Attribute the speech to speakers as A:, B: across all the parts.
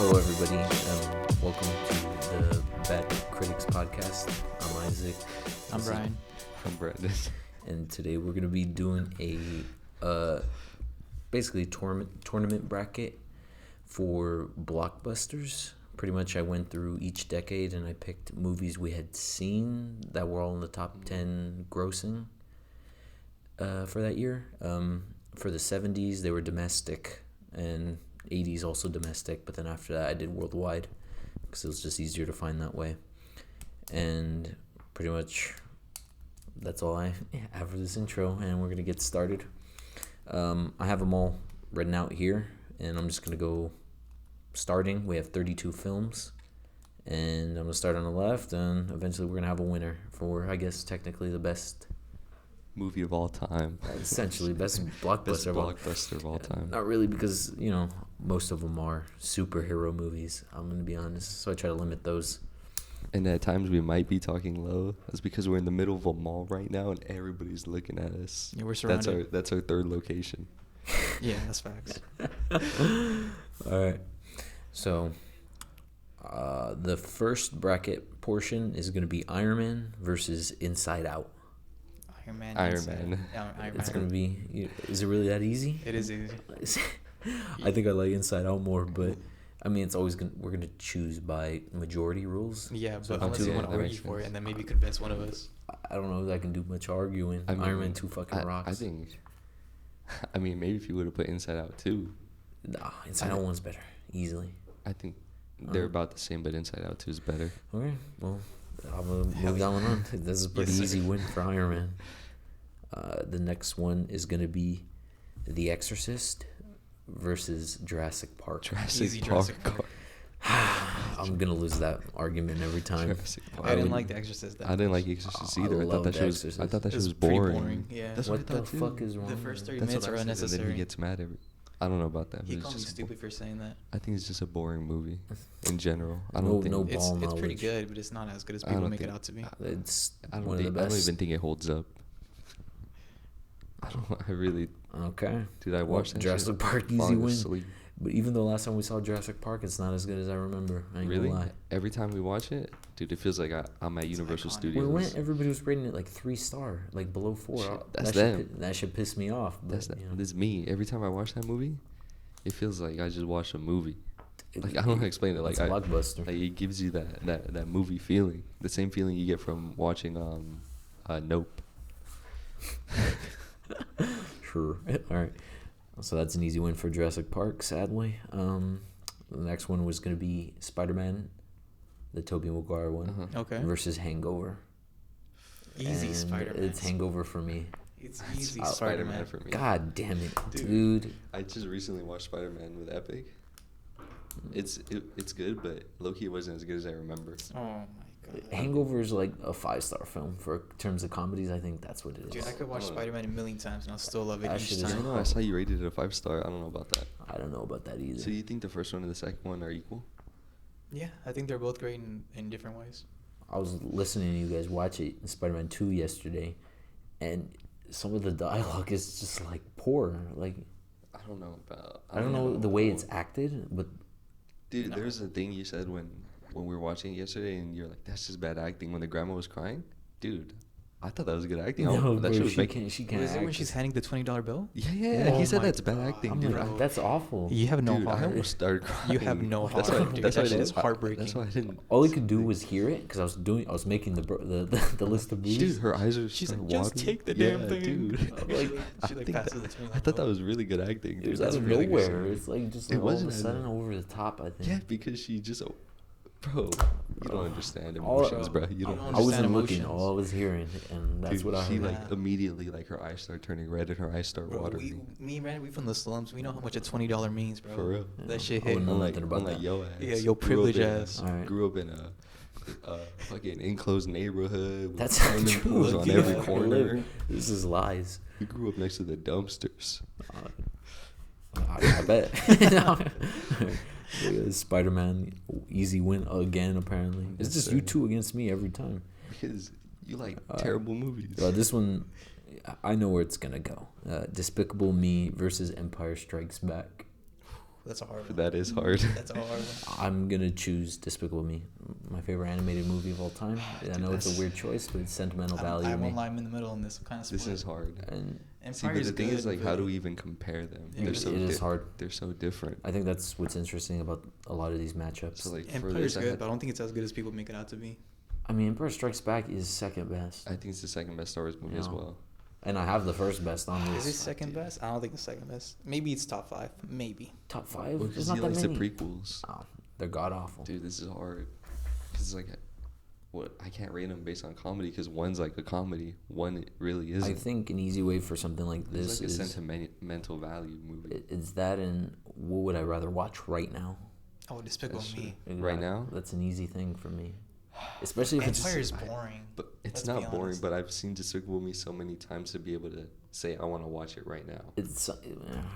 A: Hello, everybody. Welcome to the Bad Critics podcast. I'm Isaac.
B: I'm Bryan.
C: I'm Brandon.
A: And today we're going to be doing a basically tournament bracket for blockbusters. Pretty much I went through each decade and I picked movies we had seen that were all in the top 10 grossing for that year. For the 70s, they were domestic, and 80s also domestic, but then after that I did worldwide because it was just easier to find that way. And pretty much that's all I have for this intro, and we're going to get started. I have them all written out here, and I'm just going to go starting. We have 32 films, and I'm going to start on the left, and eventually we're going to have a winner for, I guess, technically the best
C: Movie of all time.
A: essentially best blockbuster,
C: of all time.
A: Not really, because most of them are superhero movies, I'm gonna be honest, so I try to limit those.
C: And at times we might be talking low. That's because we're in the middle of a mall right now and everybody's looking at us.
B: Yeah, we're surrounded.
C: That's our third location.
B: Yeah, that's facts.
A: All right, so the first bracket portion is gonna be Iron Man versus Inside Out.
B: Iron Man.
A: It's gonna be. Is it really that easy?
B: It is easy.
A: I think I like Inside Out more, but I mean, it's always we're gonna choose by majority rules.
B: Yeah,
A: So
B: but unless you want to
C: that
B: argue
C: makes
B: for it
C: sense.
B: and then maybe convince one of us.
A: I don't know if I can do much arguing.
C: I mean,
A: Iron Man 2 fucking rocks.
C: I mean, maybe if you would have put Inside Out 2.
A: Nah, Inside Out 1's better, easily.
C: I think they're about the same, but Inside Out 2 is better.
A: Okay, well, I'm gonna move that one on. This is a pretty easy win for Iron Man. The next one is gonna be The Exorcist versus Jurassic Park.
B: Easy Jurassic Park.
A: I'm gonna lose that argument every time.
C: Jurassic Park.
B: I didn't like The Exorcist.
C: I didn't like The Exorcist
A: I
C: either. I
A: love
C: thought that
A: The
C: shit was.
A: Exorcist.
C: I thought that shit was
B: pretty
C: boring.
B: Yeah.
C: That's
A: What
C: what I
A: the
C: thought too.
A: fuck is wrong?
B: The first 30
C: That's
B: minutes
C: what
B: are
C: I said, and then
B: unnecessary.
C: he gets mad every. I don't know about that.
B: He
C: but it's
B: called me
C: just
B: stupid for saying that.
C: I think it's just a boring movie in general. I
A: No-
C: don't think
A: no
B: It's
A: ball
B: pretty
A: knowledge.
B: good, but it's not as good as
C: I
B: people
C: don't
B: make it
C: think-
B: out to be.
A: It's
C: I
A: one of the
C: I don't
A: best.
C: even think it holds up. I really.
A: Okay.
C: Did I watch that
A: Jurassic
C: shit?
A: Park easy
C: Falling
A: win.
C: asleep.
A: But even though last time we saw Jurassic Park, it's not as good as I remember. I ain't
C: Really?
A: gonna lie.
C: Every time we watch it, dude, it feels like I'm at Universal
B: iconic.
C: Studios.
A: When everybody was rating it like 3-star, like below 4.
C: Shit, that's
A: that
C: them.
A: That should piss me off. But,
C: That's me. Every time I watch that movie, it feels like I just watched a movie. Like, I don't know how to explain it. Like,
A: it's a blockbuster.
C: Like, it gives you that movie feeling. The same feeling you get from watching Nope.
A: Sure. All right. So that's an easy win for Jurassic Park, sadly. The next one was going to be Spider-Man, the Tobey Maguire one,
C: Uh-huh.
B: Okay.
A: versus Hangover.
B: Easy
A: And
B: Spider-Man.
A: It's Hangover for me.
B: It's easy
C: Spider-Man
B: Spider-Man.
C: for me.
A: God damn it,
B: Dude.
A: dude.
C: I just recently watched Spider-Man with Epic. It's good, but low-key it wasn't as good as I remember.
B: Oh my god.
A: Hangover is like a 5-star film for terms of comedies. I think that's what it is.
B: Dude, I could watch
C: I don't know.
B: Spider-Man a million times and I'll still love it
A: That
B: each
A: shit is
C: I
B: time.
C: don't know. I saw you rated it a 5-star. I don't know about that.
A: I don't know about that either.
C: So you think the first one and the second one are equal?
B: Yeah, I think they're both great in different ways.
A: I was listening to you guys watch it in Spider-Man 2 yesterday, and some of the dialogue is just like poor. Like
C: I don't know about.
A: I don't know the way it's acted, but
C: Dude,
B: No.
C: there's a thing you said when we were watching it yesterday, and you're like, "That's just bad acting." When the grandma was crying, dude, I thought that was good acting.
A: no,
C: that
A: bro,
C: shit was
A: she
C: making.
A: can't. She can't.
B: Was it when
A: act.
B: she's handing the $20 bill?
C: Yeah.
B: Oh
C: He said
B: my
C: that's bad
B: God.
C: acting,
A: I'm
C: dude.
A: like, that's awful.
B: You have no
C: Dude, I
B: heart.
C: almost started crying.
B: You have no
C: That's
B: heart,
C: why.
B: dude.
C: That's why
B: That
C: I
B: shit is
C: didn't.
B: heartbreaking.
C: That's why I didn't.
A: All he could do was hear it because I was making the list of movies.
C: Dude, her eyes are.
B: She's
C: starting
B: like, just
C: watering.
B: take the
C: Yeah,
B: damn thing.
C: dude.
B: She like passes the $20
C: I thought that
B: bill.
C: was really good acting.
A: It
C: Dude.
A: was
C: That's
A: out of
C: really good
A: nowhere.
C: shit.
A: It's like just
C: It
A: like all of a
C: wasn't out of
A: sudden
C: nowhere.
A: over the top. I think.
C: Yeah, because she just. Bro, you don't understand
A: All-
C: emotions, bro. You
B: I
C: don't.
B: don't
A: I
C: understand.
A: wasn't
B: understand
A: looking.
B: emotions.
A: All I was hearing, and that's
C: Dude,
A: what I
C: she
A: heard.
C: like
B: Yeah.
C: immediately like her eyes start turning red and her eyes start
B: Bro,
C: watering.
B: me and Brandon, we from the slums. We know how much a $20 means, bro.
C: For real.
B: That shit
A: I
B: hit.
A: wouldn't know
C: Unlike,
A: nothing about
C: unlike
A: that.
C: yo ass.
B: Yeah, yo
C: Grew up
B: privilege
C: in a-
B: ass.
A: Alright.
C: Grew up in a fucking enclosed neighborhood. With
A: That's not
C: swimming
A: true.
C: pools on
A: Yeah,
C: every
A: I
C: corner.
A: live- This is lies.
C: We grew up next to the dumpsters.
A: I bet. Spider-Man easy win again. Apparently, it's
C: Yes,
A: just
C: sir.
A: you two against me every time.
C: Because you like terrible movies.
A: This one, I know where it's gonna go. Despicable Me versus Empire Strikes Back.
B: That's a hard one.
C: That is hard.
B: That's a hard one.
A: I'm gonna choose Despicable Me, my favorite animated movie of all time. I know it's a weird choice, but it's sentimental value
B: I
A: to me.
B: won't lie, I'm in the middle on this kind of split.
C: This is hard.
A: And
C: See, but the thing is, like, how do we even compare them?
B: Yeah,
C: They're
B: it
C: so
A: is hard.
C: They're so different.
A: I think that's what's interesting about a lot of these matchups.
C: So like, for
B: Empire's
C: this,
B: good, but I don't think it's as good as people make it out to be.
A: I mean, Empire Strikes Back is second best,
C: I think it's the second best Star Wars movie as
A: Yeah.
C: well.
A: and I have the first best on
B: Is it
A: this.
B: second best? I don't think it's second best. Maybe it's top 5. Maybe.
A: Top 5.
C: Well,
A: There's
C: because
A: not
C: he
A: that
C: likes the
A: many.
C: prequels.
A: Oh, they're god awful.
C: Dude, this is hard. Because, like, what I can't rate them based on comedy because one's like a comedy, one really isn't.
A: I think an easy way for something like
C: It's
A: this
C: like a
A: is
C: sentimental value movie.
A: it's that, and what would I rather watch right now?
B: Oh, Despicable
C: That's
B: Me.
C: Right now?
A: That's an easy thing for me, especially if
B: Empire
A: it's
B: is boring.
C: But it's
B: Let's be
C: not boring.
B: honest.
C: But I've seen Despicable Me so many times to be able to say I want to watch it right now.
A: it's I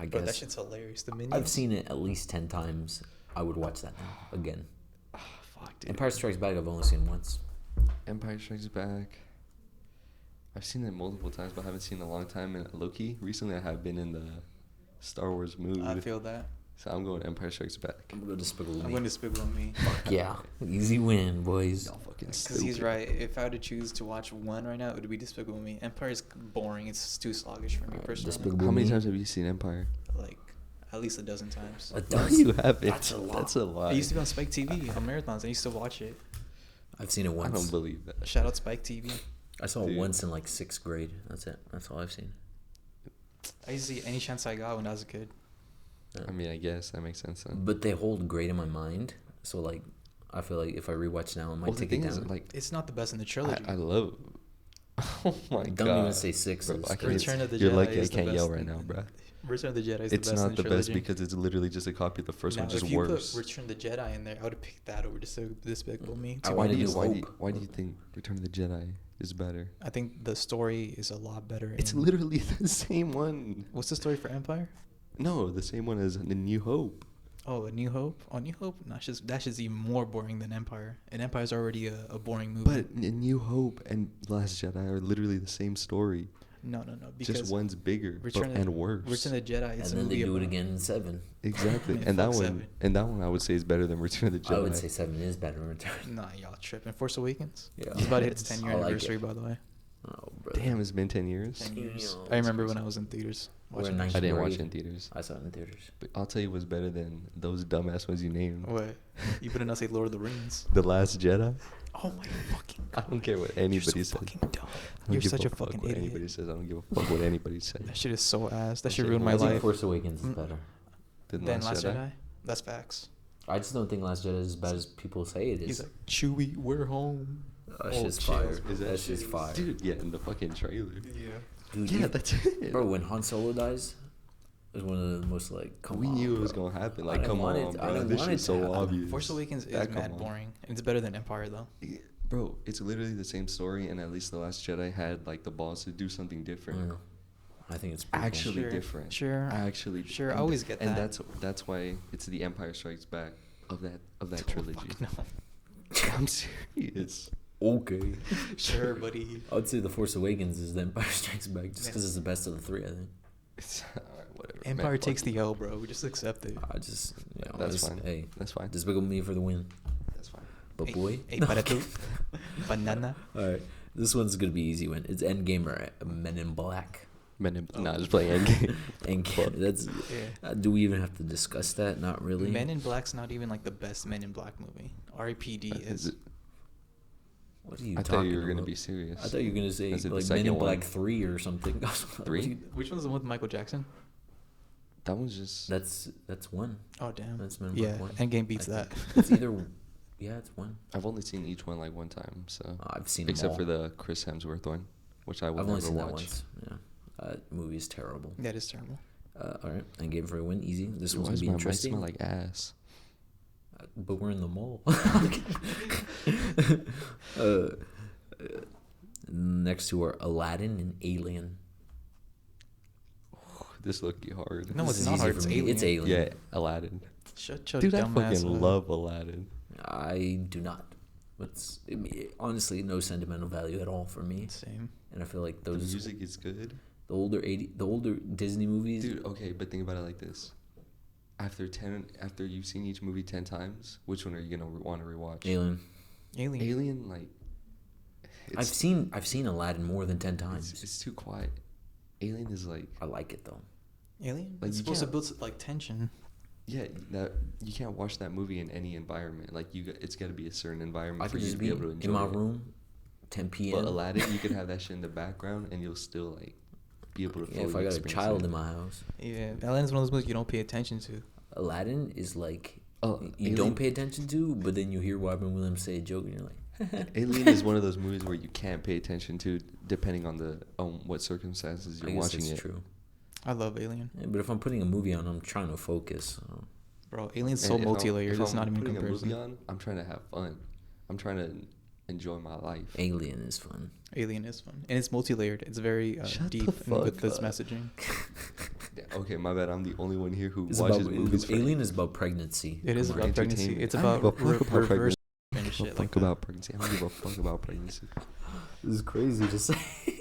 B: Bro, that
A: guess
B: shit's hilarious. The minions.
A: I've seen it at least 10 times. I would watch that now again.
C: Fuck, dude.
A: Empire Strikes Back I've only seen once.
C: Empire Strikes Back. I've seen it multiple times, but I haven't seen it in a long time. And Loki, recently I have been in the Star Wars mood.
B: I feel that.
C: So I'm going Empire Strikes Back.
A: I'm gonna go Despicable
B: I'm
A: Me.
B: going Despicable Me.
A: Yeah, easy win, boys.
C: Y'all fucking
B: Because
C: stupid.
B: he's right. If I had to choose to watch one right now, it would be Despicable Me. Empire's boring. It's too sluggish for me
A: Alright,
B: personally.
A: Despicable
C: How many
A: Me.
C: times have you seen Empire?
B: Like, at least a dozen times.
A: A
C: No,
A: dozen?
C: you haven't.
A: That's a lot.
C: That's a lot.
B: I used to be on Spike TV on marathons. I used to watch it.
A: I've seen it
C: I
A: once.
C: don't believe that.
B: Shout out Spike TV.
A: I saw it
C: Dude.
A: once in like 6th grade. That's it. That's all I've seen.
B: I used to see any chance I got when I was a kid.
C: I mean, I guess that makes sense. Then.
A: But they hold great in my mind. So like, I feel like if I rewatch now, I might
C: Well, the
A: take
C: thing
A: it
C: is,
A: down.
C: like,
B: It's not the best in the trilogy.
C: I love. Oh my god!
A: Don't even say 6.
C: Bro, I can't-
B: Return of the
C: You're
B: Jedi
C: lucky I
B: is the
C: can't yell
B: best
C: right now, bro.
B: Return of the Jedi is
C: It's
B: the best in
C: not
B: the
C: the best
B: trilogy.
C: because it's literally just a copy of the first
B: Now,
C: one, just
B: if you
C: worse.
B: put Return of the Jedi in there, I would have picked that over Despicable Me.
A: I
B: To
A: wanna
B: be
A: do
B: honest.
A: Hope.
C: Why do you think Return of the Jedi is better?
B: I think the story is a lot better.
C: It's
B: in-
C: literally the same one.
B: What's the story for Empire?
C: No, the same one as The New Hope.
B: Oh, A New Hope. Oh, New Hope. No, that's just even more boring than Empire. And Empire's already a boring movie.
C: But A New Hope and Last Jedi are literally the same story.
B: no. Because
C: Just one's bigger
B: Return of-
C: and worse.
B: Return of the Jedi
A: And
B: is a
A: then they
B: movie
A: do it
B: about-
A: again in 7.
C: Exactly,
B: Yeah,
C: and that
B: fuck
C: one,
B: 7.
C: and that one I would say is better than Return of the Jedi.
A: I would say 7 is better in Return.
B: Nah, y'all tripping. Force Awakens.
A: Yeah.
B: It's about to hit its 10-year
A: I like
B: anniversary,
A: it.
B: by the way.
A: Oh, brother.
C: Damn, it's been 10 years.
B: 10 years.
A: Damn.
B: I remember when I was in theaters.
A: We're
B: watching
A: in
B: that
A: ninth
C: I didn't watch
A: grade.
C: it in theaters,
A: I saw it in theaters.
C: but I'll tell you what's better than those dumbass ones you named.
B: shit. What? You better not say Lord of the Rings.
C: The Last Jedi.
B: Oh my fucking
C: I
B: god.
C: don't care what
B: You're
C: anybody
B: so
C: says.
B: fucking dumb.
C: I don't
B: You're
C: give
B: such a
C: fuck
B: fucking
C: what
B: idiot.
C: anybody says. I don't give a fuck what anybody says.
B: That shit is so ass. That
C: That
B: shit
C: shit
B: ruined
C: was-
B: my
A: I think
B: life.
A: Force Awakens is
B: Mm.
A: better.
C: Then
B: Then Last Jedi. That's facts.
A: I just don't think Last Jedi is as bad as people say it is.
B: He's like, Chewie, we're home.
A: That
B: Oh,
A: shit's
B: chill.
A: fire.
C: Is
A: That
C: that
A: shit's fire.
C: Dude, yeah, in the fucking trailer.
B: Yeah.
A: Dude,
C: Yeah,
A: you-
C: that's it.
A: bro, when Han Solo dies, is one of the most like. Come
C: we
A: on,
C: knew it was
A: bro.
C: gonna happen.
A: I
C: Like,
A: didn't
C: come
A: want
C: on,
A: it- I
C: bro.
A: didn't
C: This
A: want
C: shit's
A: it
C: so
A: to happen.
C: obvious.
B: Force Awakens is
C: Yeah, come
B: mad
C: on.
B: boring. It's better than Empire, though.
C: Yeah, bro, it's literally the same story, and at least the Last Jedi had like the balls to do something different.
A: Mm. I think it's pretty
C: Actually
B: Sure,
C: different.
B: sure.
C: Actually.
B: Sure, I
C: and-
B: always get
C: and
B: that.
C: that's why it's the Empire Strikes Back of that
B: Oh,
C: trilogy.
B: fuck no.
C: I'm serious.
A: Cool. Okay.
B: Sure, buddy.
A: I would say The Force Awakens is the Empire Strikes Back just because it's the best of the 3. I think.
C: It's, alright, whatever.
B: Empire
C: Man,
B: takes
C: fuck
B: the L, bro. We just accept it.
A: I just
C: That's
A: just,
C: fine.
A: Hey,
C: That's fine.
A: Despicable Me for the win.
C: That's fine.
A: But
B: Hey,
A: boy,
B: hey, para tu. Banana.
A: all right, this one's gonna be easy one. It's Endgame or Men in Black.
C: Nah, just playing Endgame.
A: Endgame. That's.
B: Yeah.
A: Do we even have to discuss that? Not really.
B: Men in Black's not even like the best Men in Black movie. R.I.P.D. is.
A: What are you
C: I
A: talking
C: thought you were gonna
A: about?
C: be serious.
A: I thought you were gonna say
C: Is it the
A: like Men
C: second
A: in
C: one?
A: Black 3 or something.
C: 3?
B: Which one's the one with Michael Jackson?
C: That one's just.
A: That's one.
B: Oh damn.
A: That's Men in
B: Yeah,
A: Black 1.
B: Endgame beats
A: I
B: that.
A: think. It's either. Yeah, it's one.
C: I've only seen each one like one time, so.
A: I've seen them
C: Except
A: all.
C: for the Chris Hemsworth one, which I will
A: I've only
C: never
A: seen that
C: watch.
A: once. Yeah, movie is terrible.
B: That is terrible.
A: All right, Endgame for a win, easy. This
C: Dude,
A: one's
C: why
A: gonna
C: does
A: be
C: my mic
A: interesting.
C: smell like ass?
A: But we're in the mall. Next to are Aladdin and Alien.
C: This look hard.
B: No,
A: This
B: it's
A: is
B: not
A: easy
B: hard.
A: for
B: It's
A: me.
B: Alien.
A: It's Alien.
C: Yeah, Aladdin.
B: Shut your
C: Dude, I
B: dumb ass
C: fucking
B: up.
C: love Aladdin.
A: I do not. Honestly, no sentimental value at all for me.
B: Same.
A: And I feel like
C: The
A: those
C: music is good.
A: the older Disney movies.
C: Dude, okay, but think about it like this. after you've seen each movie 10 times, which one are you gonna want to rewatch?
A: Alien.
C: Alien, like.
A: I've seen Aladdin more than 10 times.
C: It's too quiet. Alien is like.
A: I like it though.
B: Alien.
C: Like,
B: It's
C: you
B: supposed to
C: can't-
B: build like tension.
C: Yeah, that you can't watch that movie in any environment. Like it's got to be a certain environment
A: I
C: for
A: could
C: you
A: just
C: to
A: be
C: be able to enjoy
A: in my
C: it.
A: room, 10 p.m.
C: But Aladdin, you could have that shit in the background, and you'll still like be able to.
A: Yeah, if I got a child in my house.
B: Yeah, Aladdin's one of those movies you don't pay attention to.
A: Aladdin is like you
C: Alien-
A: don't pay attention to, but then you hear Robin Williams say a joke and you're like.
C: Alien is one of those movies where you can't pay attention to, depending on what circumstances you're
A: I guess
C: watching
A: that's
C: it.
A: true.
B: I love Alien.
A: Yeah, but if I'm putting a movie on, I'm trying to focus.
B: Bro, Alien's
C: And
B: so
C: if I'm-
B: multi-layered.
C: if
B: It's
C: I'm
B: not even
C: putting a
B: comparison.
C: movie on, I'm trying to have fun. I'm trying to enjoy my life.
A: Alien is fun.
B: Alien is fun, and it's multi-layered. It's very
C: Shut
B: deep
C: the
B: with
C: fuck
B: this
C: up.
B: messaging.
C: Yeah, okay, my bad. I'm the only one here who
A: It's
C: watches
A: about,
C: movies. For
A: Alien is about pregnancy.
B: It is
A: Come on.
B: about pregnancy.
C: entertainment.
B: It's
C: I don't
B: about
C: give a fuck about
B: reverse
C: pregnancy.
B: and
C: I don't
B: shit
C: give a
B: like
C: fuck
B: that.
C: about pregnancy. I don't give a fuck about pregnancy.
A: This is crazy to say.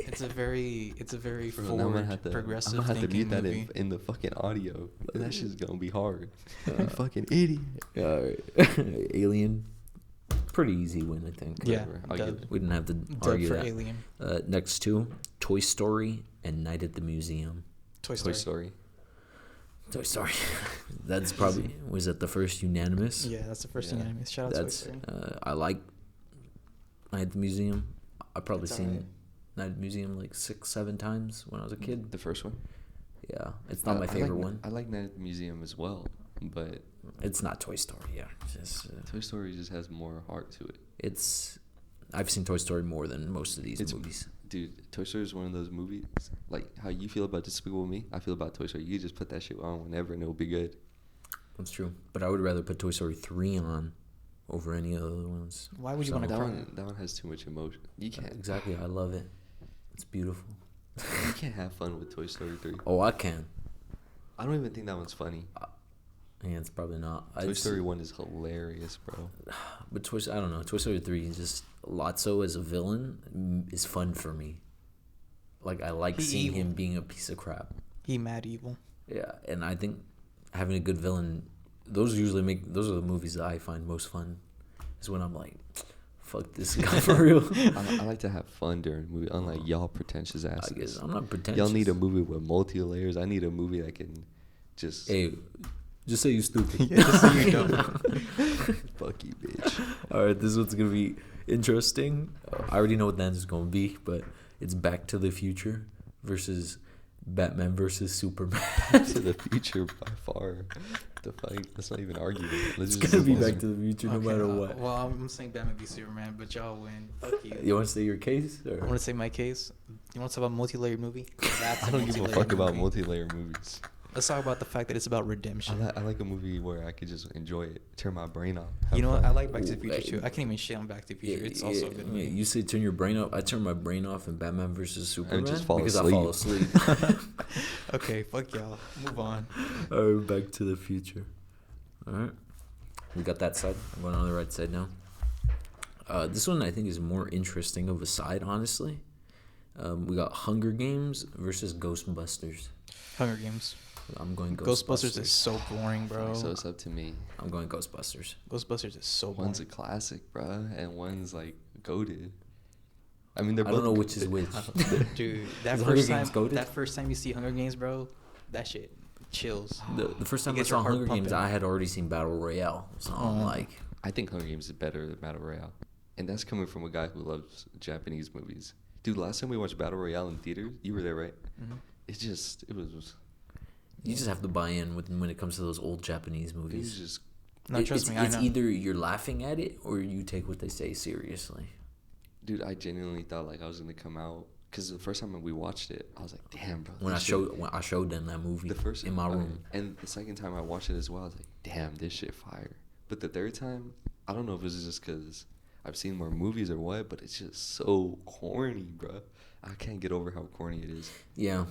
B: It's a very
C: Bro, now I'm
B: forward,
C: gonna have to,
B: progressive
C: I'm gonna have to
B: thinking
C: mute that
B: movie.
C: in the fucking audio. And that shit's gonna be hard. You fucking idiot.
A: Alien, pretty easy win, I think.
B: Yeah,
C: Whatever, I'll
B: dub.
C: give it.
A: We didn't have to
B: Dub
A: argue
B: for
A: that.
B: Alien.
A: Next two, Toy Story and Night at the Museum.
B: Toy
C: Toy
B: Story.
C: Story.
A: Toy Story. That's probably, was that the first unanimous?
B: Yeah, that's the first
C: Yeah.
B: thing. Shout out to Toy
A: That's
B: Story.
A: I like Night at the Museum. I've probably
B: It's
A: seen
B: alright.
A: Night at the Museum like 6-7 times when I was a kid.
C: The first one.
A: Yeah, it's not my favorite one.
C: I like Night at the Museum as well, but
A: It's not Toy Story. Yeah, it's just,
C: Toy Story just has more heart to it.
A: I've seen Toy Story more than most of these
C: It's-
A: movies.
C: Dude, Toy Story is one of those movies. Like how you feel about Despicable Me, I feel about Toy Story. You just put that shit on whenever and it'll be good.
A: That's true. But I would rather put Toy Story 3 on over any other ones.
B: Why would you
A: So-
B: want to
C: That
B: cry?
C: one has too much emotion. You can't.
A: Exactly. I love it. It's beautiful.
C: You can't have fun with Toy Story 3.
A: Oh, I can.
C: I don't even think that one's funny.
A: Yeah, it's probably not.
C: Toy Story 1 is hilarious, bro.
A: But I don't know. Toy Story 3 is just Lotso as a villain is fun for me. Like, I like
B: He
A: seeing
B: evil.
A: him being a piece of crap.
B: He mad evil.
A: Yeah, and I think having a good villain, those are the movies that I find most fun. Is when I'm like, fuck this guy for real.
C: I like to have fun during a movie, unlike y'all pretentious
A: I
C: asses.
A: guess I'm not pretentious.
C: Y'all need a movie with multi-layers. I need a movie that can just...
A: Hey, just say you stupid.
B: Yeah, just say you dumb.
C: Fuck you, bitch.
A: All right, this one's gonna be interesting. I already know what the answer's gonna be, but it's Back to the Future versus Batman versus Superman.
C: Back to the Future by far. The fight. Let's not even argue. Let's
A: It's
C: just
A: gonna be
C: move on.
A: Back to the Future no
B: Okay,
A: matter what.
B: Well, I'm saying Batman v Superman, but y'all win. Fuck you.
A: You want to say your case? Or?
B: I want to say my case. You want to talk about multi-layered movie? That's
C: I don't give a
B: multi-layered
C: fuck about
B: movie.
C: multi-layer movies.
B: Let's talk about the fact that it's about redemption.
C: I like a movie where I could just enjoy it, turn my brain off. have
B: You know what?
C: fun.
B: I like Back to the
A: Ooh,
B: Future too.
A: hey.
B: I can't even shit on Back to the Future. It's also a good movie.
A: You say turn your brain off. I turn my brain off in Batman versus Superman
C: just fall
A: because
C: asleep.
A: I fall asleep.
B: Okay, fuck y'all. Move on.
A: All right, Back to the Future. All right, we got that side. I'm going on the right side now. This one I think is more interesting of a side, honestly. We got Hunger Games versus Ghostbusters.
B: Hunger Games.
A: I'm going
B: Ghostbusters is so boring, bro.
C: So it's up to me.
A: I'm going Ghostbusters.
B: Ghostbusters is so boring.
C: One's a classic, bro, and one's like goated. I mean, they're
A: I
C: both.
A: don't know which is which.
B: Dude, that
A: Is Hunger
B: first
A: Games
B: time,
A: goated?
B: that first time you see Hunger Games, bro, that shit chills.
A: The first time I
B: gets
A: saw
B: your heart
A: Hunger Games,
B: pumping.
A: I had already seen Battle Royale, so I'm like,
C: I think Hunger Games is better than Battle Royale, and that's coming from a guy who loves Japanese movies. Dude, last time we watched Battle Royale in theaters, you were there, right?
B: Mm-hmm.
C: It was.
A: you just have to buy in when it comes to those old Japanese
C: It was
A: movies.
C: just.
B: No, trust me, I
A: It's
B: know.
A: either you're laughing at it or you take what they say seriously.
C: Dude, I genuinely thought like I was gonna come out because the first time we watched it, I was like, "Damn, bro."
A: When I
C: this shit-
A: showed them that movie
C: the first
A: in my
C: okay,
A: room.
C: and the second time I watched it as well, I was like, "Damn, this shit fire." But the third time, I don't know if it was just because I've seen more movies or what, but it's just so corny, bro. I can't get over how corny it is.
A: Yeah,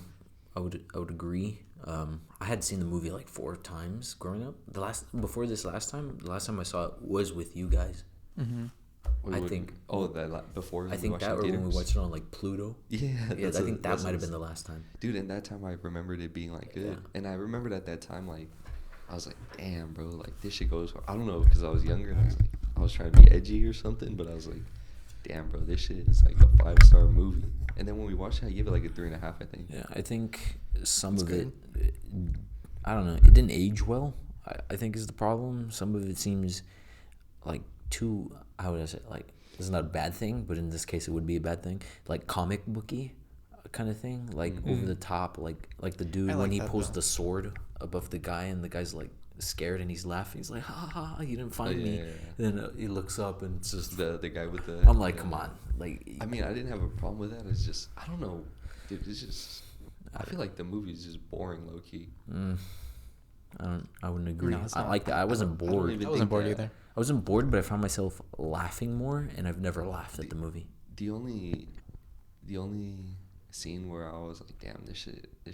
A: I would agree. I had seen the movie like 4 times growing up. The last time I saw it was with you guys.
B: Mm-hmm.
C: What-
A: think-
C: before
A: I
C: we
A: think
C: watched
A: that
C: it
A: or
C: in
A: when we
C: theaters?
A: watched it on like Pluto.
C: Yeah,
A: Yeah, I think that might have
C: that's-
A: been the last time.
C: Dude, and that time I remembered it being like good,
A: Yeah.
C: and I remembered at that time like I was like, damn, bro, like this shit goes hard. I don't know, because I was younger and I was trying to be edgy or something, but I was like, damn, bro, this shit is like a 5-star movie. And then when we watched it, I gave it like a 3.5, I think.
A: Yeah, I think some
B: It's
A: of
B: good.
A: it, I don't know, it didn't age well. I think is the problem. Some of it seems like too, how would I say, like, it's not a bad thing, but in this case it would be a bad thing. Like comic booky kind of thing, like over the top, like the dude
B: I
A: when
B: like
A: he
B: that,
A: pulls
B: though.
A: the sword above the guy and the guy's like scared and he's laughing. He's like, ha ha, ha, you didn't find me.
C: yeah.
A: Then he looks up and it's just,
C: The guy with the.
A: I'm like, come on, like.
C: I mean, I didn't have a problem with that. It's just, I don't know, dude. It's just, I feel like the movie is just boring, low key.
A: I wouldn't agree.
B: No, it's
A: I
B: not.
A: like that. I wasn't
C: I don't
A: bored.
C: even
B: I wasn't
C: think
B: bored
C: that-
B: either.
A: I wasn't bored, but I found myself laughing more, and I've never laughed at the movie.
C: The only scene where I was like, damn, this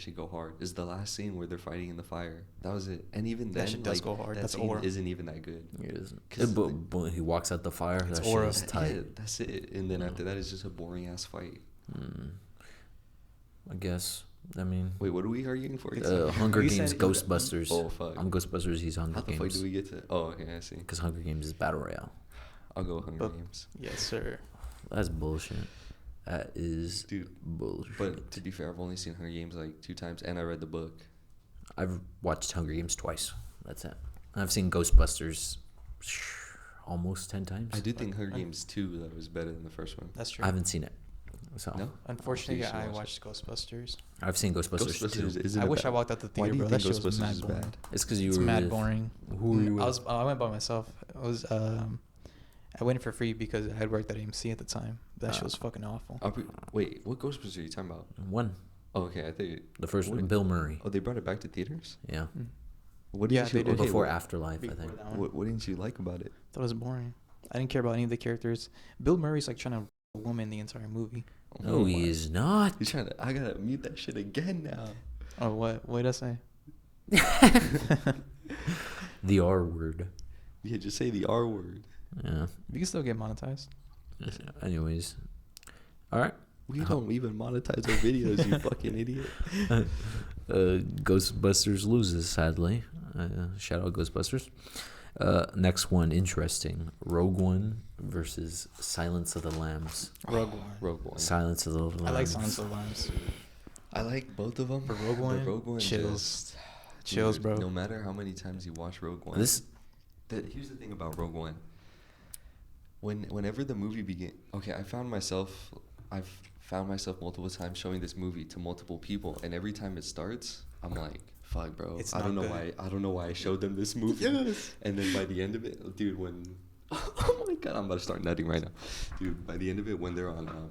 C: should go hard is the last scene where they're fighting in the fire. That was it. And even then,
B: That shit does
C: like,
B: go hard.
C: that
B: That's
C: scene
B: aura.
C: isn't even that good.
A: It isn't.
C: 'Cause
A: But he walks out the fire.
B: It's
A: That
B: aura.
A: shit is tight.
C: Yeah, that's it. And then after that, it's just a boring ass fight.
A: I guess. I mean,
C: Wait, what are we arguing for?
A: Hunger
B: You
A: Games,
B: said-
A: Ghostbusters.
C: Oh, fuck.
A: I'm Ghostbusters. He's Hunger
C: How the fuck
A: Games.
C: do we get to? Oh, okay, I see.
A: Because Hunger Games is battle royale.
C: I'll go Hunger
B: But-
C: Games.
B: Yes, sir.
A: That's bullshit. That is
C: Dude,
A: bullshit.
C: But to be fair, I've only seen Hunger Games like 2 times, and I read the book.
A: I've watched Hunger Games twice. That's it. I've seen Ghostbusters almost 10 times.
C: I do think Hunger Games 2 that was better than the first one.
B: That's true.
A: I haven't seen it. So
C: No?
B: Unfortunately,
C: Oh, so you
B: I
C: should watch
B: watched Ghostbusters.
A: I've seen Ghostbusters,
C: Ghostbusters
A: 2.
C: isn't.
B: I
C: it
B: wish
C: bad?
B: I walked out the
C: Why
B: theater,
C: do you
B: bro. That
C: think
B: shit was
C: Ghostbusters
B: mad
C: is
B: boring.
C: bad?
A: It's because you
B: It's
A: were
B: mad
A: with-
B: boring.
A: Who were you with?
B: I went by myself. I went for free because I had worked at AMC at the time. That shit was fucking awful.
C: Wait, what Ghostbusters are you talking about?
A: One.
C: Oh, okay, I think.
A: The first
C: What?
A: one, Bill Murray.
C: Oh, they brought it back to theaters.
A: Yeah.
C: What
B: Yeah,
C: didn't
B: they
C: you?
B: did.
A: Or
C: Okay,
A: before
C: what,
A: Afterlife, I
B: Before
A: think.
B: that one.
C: what didn't you like about it?
B: Thought it was boring. I didn't care about any of the characters. Bill Murray's like trying to a woman the entire movie.
A: No,
C: my-
A: he is not.
C: He's trying to. I gotta mute that shit again now.
B: Oh, what? What did I say?
A: The R word.
C: Yeah, just say the R word.
A: Yeah.
B: You can still get monetized.
A: Anyways. All right.
C: We don't even monetize our videos, you fucking idiot.
A: Ghostbusters loses, sadly. Shout out Ghostbusters. Next one, interesting. Rogue One versus Silence of the Lambs.
B: Rogue One.
C: Rogue One.
A: Silence of the Lambs.
B: I like Silence of the Lambs.
C: I like both of them.
B: But Rogue One,
C: Rogue One
B: chills.
C: just-
B: Chills,
C: dude,
B: bro.
C: No matter how many times you watch Rogue One,
A: This
C: here's the thing about Rogue One. Whenever the movie began, okay, I've found myself multiple times showing this movie to multiple people, and every time it starts, I'm like, "Fuck, bro!
B: It's
C: I don't
B: not
C: know
B: good.
C: why. I don't know why I showed them this movie."
B: Yes.
C: And then by the end of it, dude, oh my god, I'm about to start nutting right now, dude. By the end of it, when they're on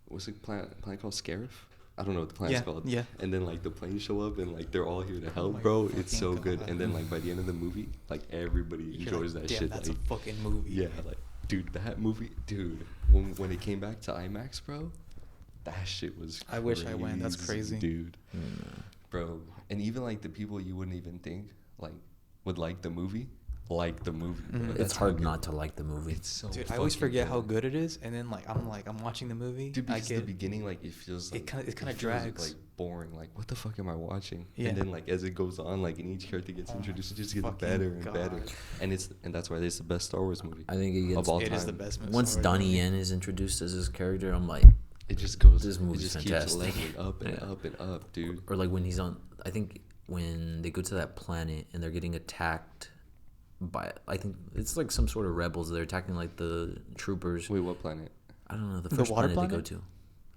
C: what's the planet called, Scarif? I don't know what the planet's
B: Yeah,
C: called.
B: yeah.
C: And then like the planes show up and like they're all here to help,
B: my
C: bro. It's so
B: fucking
C: good.
B: God.
C: And then like by the end of the movie, like everybody
B: You're
C: enjoys
B: like,
C: that
B: damn,
C: shit.
B: that's
C: like,
B: a fucking movie.
C: yeah, like dude, that movie, dude. When it came back to IMAX, bro, that shit was.
B: I wish I went. That's crazy.
C: dude. Bro, and even like the people you wouldn't even think like would like the movie. Bro.
B: Mhm.
A: it's
C: That's how
A: hard
C: good-
A: not to like the movie.
C: It's so.
B: Dude, I always
C: fucking
B: forget how good it is, and then I'm watching the movie.
C: Dude,
B: I
C: because the
B: get
C: beginning, like, it feels like...
B: it kinda
C: feels,
B: drags.
C: like, boring. Like, what the fuck am I watching?
B: Yeah.
C: And then, like, as it goes on, like, and each character gets
B: Oh my
C: introduced, it just gets
B: fucking
C: better and better.
B: God.
C: And that's why it's the best Star Wars movie
A: I think it gets
C: of all
B: It
C: time.
B: is the best.
A: once
B: Star Wars
A: Donnie
B: movie.
A: Yen is introduced as his character, I'm like,
C: It just goes...
A: This
C: it
A: movie's
C: just
A: fantastic.
C: keeps leveling up and
A: Yeah.
C: up and up, dude.
A: or like when he's on. I think when they go to that planet and they're getting attacked by, I think it's like some sort of rebels. They're attacking like the troopers.
C: Wait, what planet?
A: I don't know the
B: The
A: first
B: water
A: planet they go
B: planet?
A: to,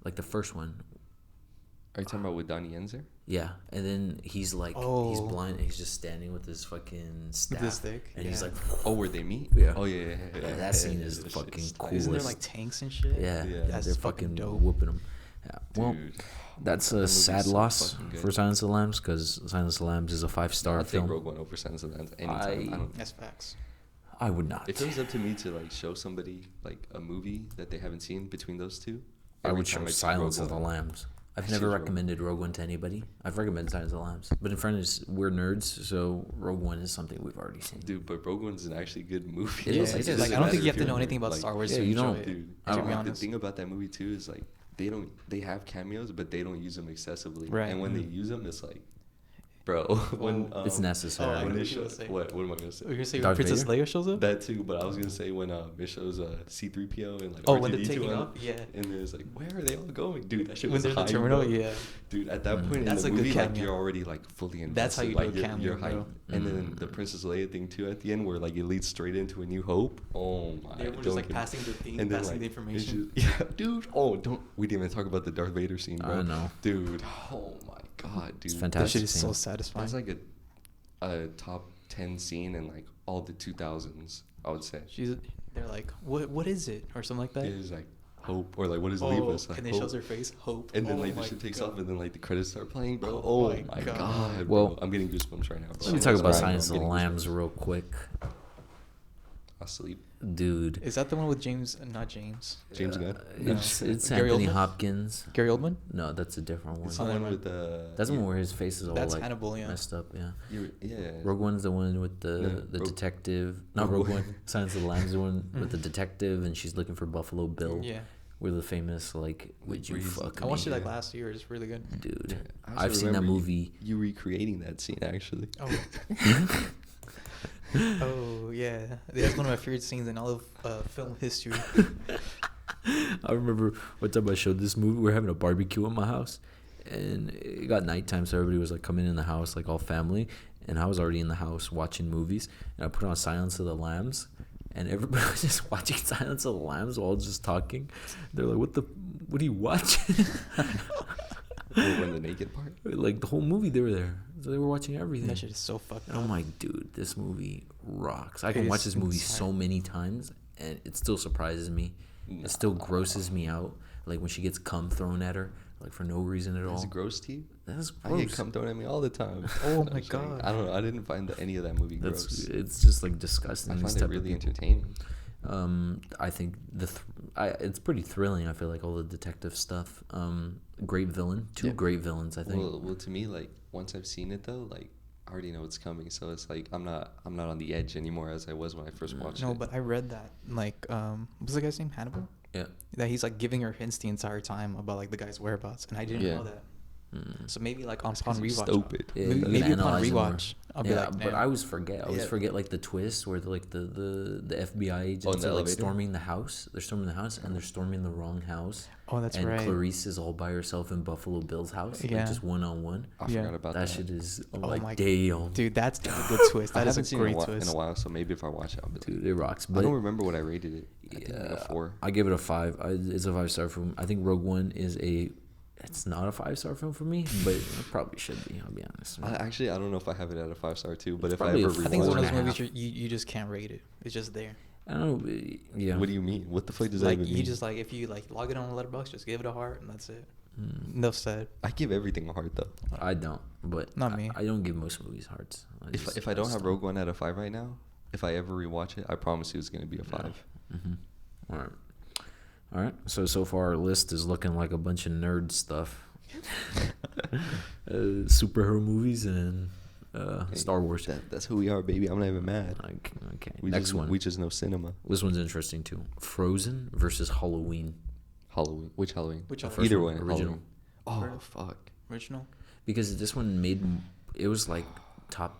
A: like the first one.
C: Are you talking about with Donnie Yen's there?
A: Yeah, and then he's like, he's
B: Oh.
A: blind. And he's just standing with his fucking staff,
B: the stick,
A: and he's
B: yeah.
A: like,
C: Oh, where they meet?
A: Yeah.
C: Oh, yeah.
A: that scene is
C: that shit
A: fucking
C: tight.
A: cool.
B: Isn't there
A: coolest.
B: like tanks and shit?
A: yeah,
C: Yeah.
B: That's
A: they're
B: fucking
A: fucking
B: dope.
A: whooping them. Yeah, well,
C: Dude.
A: that's
C: That
A: a
C: movie's
A: sad
C: so
A: loss
C: fucking good.
A: for Silence of the Lambs because Silence of the Lambs is a 5-star
C: I'll take
A: film.
C: Rogue One over Silence of the Lambs anytime. I
A: I-
C: don't...
B: That's facts.
A: I would not.
C: If it was up to me to like show somebody like a movie that they haven't seen between those two,
A: I
C: every
A: would
C: time
A: show
C: choose
A: Silence
C: Rogue
A: of the
C: One.
A: Lambs. I've
C: I
A: never
C: choose Rogue
A: recommended Rogue One to anybody. I've recommended Silence of the Lambs, but in front of us, we're nerds, so Rogue One is something we've already seen.
C: Dude, but Rogue One's an actually good movie.
A: It
B: Yeah,
A: is,
B: it's
A: it is.
B: like I
A: It
B: don't
A: doesn't
B: think you have to
C: if
B: know
C: you're
B: anything
C: a nerd,
B: about
C: like-
B: Star Wars
A: Yeah,
B: to
A: you
B: enjoy
A: don't.
B: it.
C: Dude,
A: I
B: To
A: don't
B: be
A: know.
C: the
B: honest.
C: thing about that movie too is like they have cameos, but they don't use them excessively.
B: Right.
C: And when they use them, it's like Bro, when
A: It's necessary.
B: Oh, I
C: when
B: know
C: they
B: what you
C: show
B: were saying.
C: what am I gonna say?
B: You're gonna say when
A: Darth
B: Princess
A: Vader?
B: Leia shows up?
C: That too, but I was gonna say when it shows C-3PO and like
B: Oh, when they're
C: R2D2
B: taking
C: on-
B: off? Yeah.
C: and there's like, where are they all going, dude? That shit
B: When
C: was
B: they're in the
C: hype,
B: terminal,
C: bro.
B: yeah.
C: Dude, at that
A: Mm.
C: point
B: That's
C: in
B: a
C: the
B: good
C: movie, like
B: cameo.
C: you're already like fully invested.
B: That's how you do
C: like,
B: a cameo,
C: you're
B: bro.
C: hyped. And then the Princess Leia thing too at the end, where like it leads straight into A New Hope. Oh my!
B: They were just
C: don't
B: like
C: get-
B: passing the thing,
C: and then,
B: passing the
C: it's
B: information.
C: just- yeah, dude. Oh, don't. We didn't even talk about the Darth Vader scene, bro.
A: I know.
C: Dude. Oh my god, dude.
A: It's
B: That
A: fantastic.
B: shit is so
A: scene.
B: satisfying.
C: That's like a top 10 scene in like all the 2000s, I would say.
B: They're like, what is it? Or something like that.
C: It is like hope, or like what does
B: Oh,
C: leave us? Like,
B: and it
C: hope.
B: shows her face, hope.
C: And then
B: Oh
C: like the
B: my
C: shit takes
B: God.
C: off, and then like the credits start playing, bro.
B: Oh
C: Oh,
B: my
C: my
B: God.
C: god,
A: Well,
C: bro. I'm getting goosebumps right now, bro.
A: Let me talk about
C: Right,
A: Silence of
C: I'm
A: the
C: getting
A: Lambs
C: goosebumps.
A: real quick.
C: I'll sleep.
A: Dude.
B: Is that the one with James? Not James.
C: James Gunn.
A: It's
B: Gary
A: Anthony
B: Oldman?
A: Hopkins.
B: Gary Oldman?
A: No, that's a different one.
C: It's the
B: Oh,
C: one
B: never
C: with the.
A: That's the one where his face is all
B: That's
A: like
B: Hannibal, yeah.
A: messed up. Yeah.
C: Yeah.
A: Rogue One's the one with the
C: No,
A: the
C: Rogue-
A: detective. Not
C: Rogue
A: Rogue
C: One.
A: One. Silence of the Lambs, the one with the detective, and she's looking for Buffalo Bill.
B: Yeah.
A: With the famous like, would you
C: Where he's-
A: fuck
B: I watched it
A: me?
B: like last year. It's really good.
A: Dude,
C: Yeah, I
A: I've
C: actually
A: seen that
C: remember
A: movie.
C: You recreating that scene actually.
B: Oh. Oh yeah, that's one of my favorite scenes in all of film history.
A: I remember one time I showed this movie. We were having a barbecue at my house, and it got nighttime, so everybody was like coming in the house, like all family. And I was already in the house watching movies, and I put on Silence of the Lambs, and everybody was just watching Silence of the Lambs while just talking. They're like, what are you watching?"
C: When the naked part.
A: Like the whole movie, they were there. So they were watching everything.
B: That shit is so fucked
A: And
B: up.
A: I'm like, dude, this movie rocks. I
B: It
A: can watch
B: is
A: this movie
B: insane.
A: so many times, and it still surprises me. It still grosses me out. Like when she gets cum thrown at her, like for no reason at all.
C: That's gross to you?
A: That's
C: I get
A: gross.
C: cum thrown at me all the time.
B: Oh
C: I'm
B: my
C: saying.
B: God.
C: I don't know. I didn't find any of that movie
A: That's
C: gross.
A: it's just like disgusting.
C: I
A: these
C: find it
A: type of
C: really
A: people.
C: entertaining.
A: I think it's pretty thrilling. I feel like all the detective stuff. Great villain, two
C: Yeah.
A: great villains. I think.
C: Well, to me, like once I've seen it though, like I already know what's coming, so it's like I'm not on the edge anymore as I was when I first watched
B: No,
C: it.
B: but I read that like what's the guy's name? Hannibal.
A: Yeah.
B: That he's like giving her hints the entire time about like the guy's whereabouts, and I didn't
C: Yeah.
B: know that.
A: Mm.
B: So maybe like
C: That's
B: upon
C: 'cause he's
B: rewatch,
C: stupid.
A: Yeah,
B: maybe,
A: you
B: maybe
A: gotta
B: upon
A: analyze it more.
B: rewatch, I'll be
A: Yeah,
B: like,
A: but
B: damn.
A: I always forget. I always
C: Yeah.
A: forget like the twist where like the FBI agents
C: the
A: are like
C: elevator?
A: storming the house. They're storming the house and they're storming the wrong house.
B: Oh, that's
A: and
B: right.
A: Clarice is all by herself in Buffalo Bill's house,
B: Yeah.
A: like just one on one.
C: I
B: Yeah.
C: forgot about
A: That
C: that.
A: shit is I'm
B: Oh
A: like
B: my-
A: damn,
B: Dude, that's a good twist.
C: I
B: That is
C: haven't
B: a
C: seen
B: great
C: it
B: twist.
C: in a while, so maybe if I watch it, I'll be
A: dude, it rocks.
C: I
A: But
C: don't remember what I rated it. I think like a
A: yeah,
C: 4.
A: I give it a 5. It's a 5-star film. I think Rogue One is it's not a 5-star film for me, but it probably should be. I'll be honest.
C: I don't know if I have it at a 5-star too, but if I
A: probably
C: ever
A: a
B: I think it's one of those
A: 4.5.
B: movies you just can't rate it. It's just there.
A: I don't know. Yeah.
C: What do you mean? What the fuck does that
B: Like
C: even
B: you
C: mean?
B: just like if you like log it on Letterboxd, just give it a heart and that's it.
A: Mm.
B: Enough said.
C: I give everything a heart though.
A: I don't, but
B: Not me.
A: I don't give most movies hearts.
C: If I don't have Rogue One at a 5 right now, if I ever rewatch it, I promise you it's gonna be a 5.
A: Mm-hmm. All right. So far our list is looking like a bunch of nerd stuff. Superhero movies and
C: Hey,
A: Star Wars.
C: That's who we are, baby. I'm not even mad.
A: Okay.
C: We
A: Next
C: just,
A: one.
C: We just know cinema.
A: This one's interesting too. Frozen versus Halloween.
C: Halloween. Which Halloween?
B: Which
A: The
B: Halloween?
A: first
C: Either
A: one,
C: one.
A: original.
C: Halloween. Oh fuck.
B: Original.
A: Because this one it was like top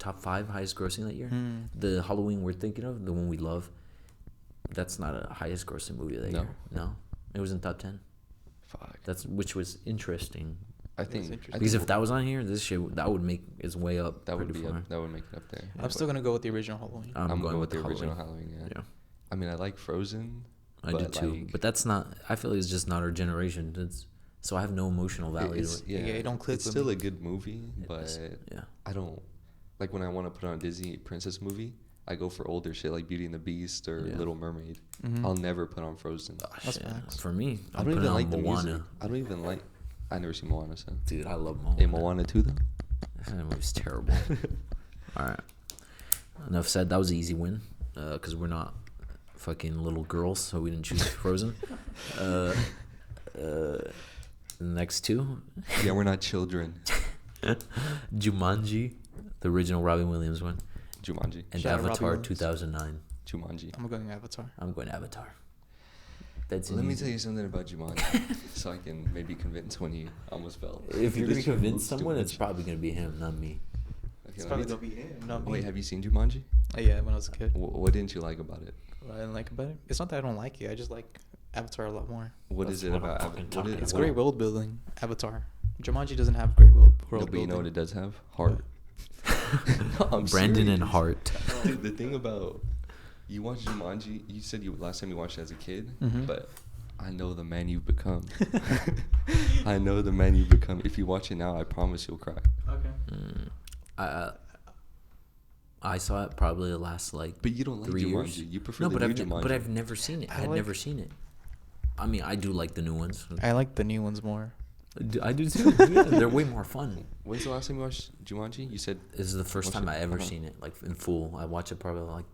A: 5 highest grossing that year.
B: Hmm.
A: The Halloween we're thinking of, the one we love, that's not a highest grossing movie that
C: No.
A: year. No, it was in top 10.
C: Fuck.
A: Which was interesting.
C: I
B: That's
C: think.
B: interesting.
A: Because if that was on here, this shit that would make its way up.
C: that would
A: pretty
C: be
A: far.
C: up, that would make it up there.
B: I'm still gonna go with the original Halloween.
A: I'm going with
C: the
A: the
C: original
A: Halloween.
C: Halloween. Yeah.
A: Yeah,
C: I mean, I like Frozen.
A: I do
C: but,
A: too.
C: like,
A: But that's not. I feel like it's just not our generation. So I have no emotional value
C: it's,
A: to it.
C: yeah,
B: Yeah, it don't click
C: It's
B: with
C: still
B: me.
C: a good movie, but
A: Yeah.
C: I don't like when I want to put on a Disney princess movie. I go for older shit like Beauty and the Beast or
A: Yeah.
C: Little Mermaid.
B: Mhm.
C: I'll never put on Frozen.
A: Oh,
B: That's
A: shit.
B: facts.
A: For me,
C: I
A: I'm
C: don't
A: putting
C: even
A: on
C: like the
A: Moana.
C: music. I don't even like. I never seen Moana, so.
A: Dude, I love Moana.
C: Hey, Moana 2 though.
A: That movie's terrible. All right. Enough said. That was an easy win because we're not fucking little girls, so we didn't choose Frozen. The next two,
C: Yeah, we're not children.
A: Jumanji, the original Robin Williams one,
C: Jumanji.
A: and
B: Shout out Robin
A: Avatar
B: Williams.
A: 2009.
C: Jumanji.
B: I'm going Avatar.
A: I'm going Avatar. That's
C: Let me
A: easy.
C: tell you something about Jumanji, so I can maybe convince when he almost fell.
A: If you're gonna
C: This
A: convince
C: was too
A: someone, it's
C: much.
A: probably gonna be him, not me.
C: Okay,
B: It's
C: let
B: probably
C: me
B: gonna be him, not me.
C: Wait, have you seen Jumanji?
B: Yeah, when I was a kid.
C: What didn't you like about it?
B: What I didn't like about it? It's not that I don't like it. I just like Avatar a lot more.
C: What
A: That's
C: is it
A: what I'm
C: about?
A: fucking
C: What
A: talking
C: is,
B: It's
A: what-
B: great world building. Avatar. Jumanji doesn't have great world
C: No,
B: building.
C: but you know what it does have? Heart. I'm
A: Brandon and
C: serious.
A: Hart.
C: Dude, the thing about you watch Jumanji, you said you last time you watched it as a kid,
B: Mhm.
C: but I know the man you've become. I know the man you've become. If you watch it now, I promise you'll cry.
B: Okay.
A: I saw it probably the last
C: But you don't like
A: 3 years.
C: Jumanji. You prefer
A: No,
C: the
A: but
C: new
A: I've
C: Jumanji.
A: but I've never seen it.
B: I
A: I had
B: like-
A: never seen it. I mean, I do like the new ones.
B: I like the new ones more.
A: I do too. Yeah, they're way more fun.
C: When's the last time you watched Jumanji? You said
A: This is the first
C: Watch
A: time
C: it.
A: I ever
C: Uh-huh.
A: seen it, like in full. I watched it probably like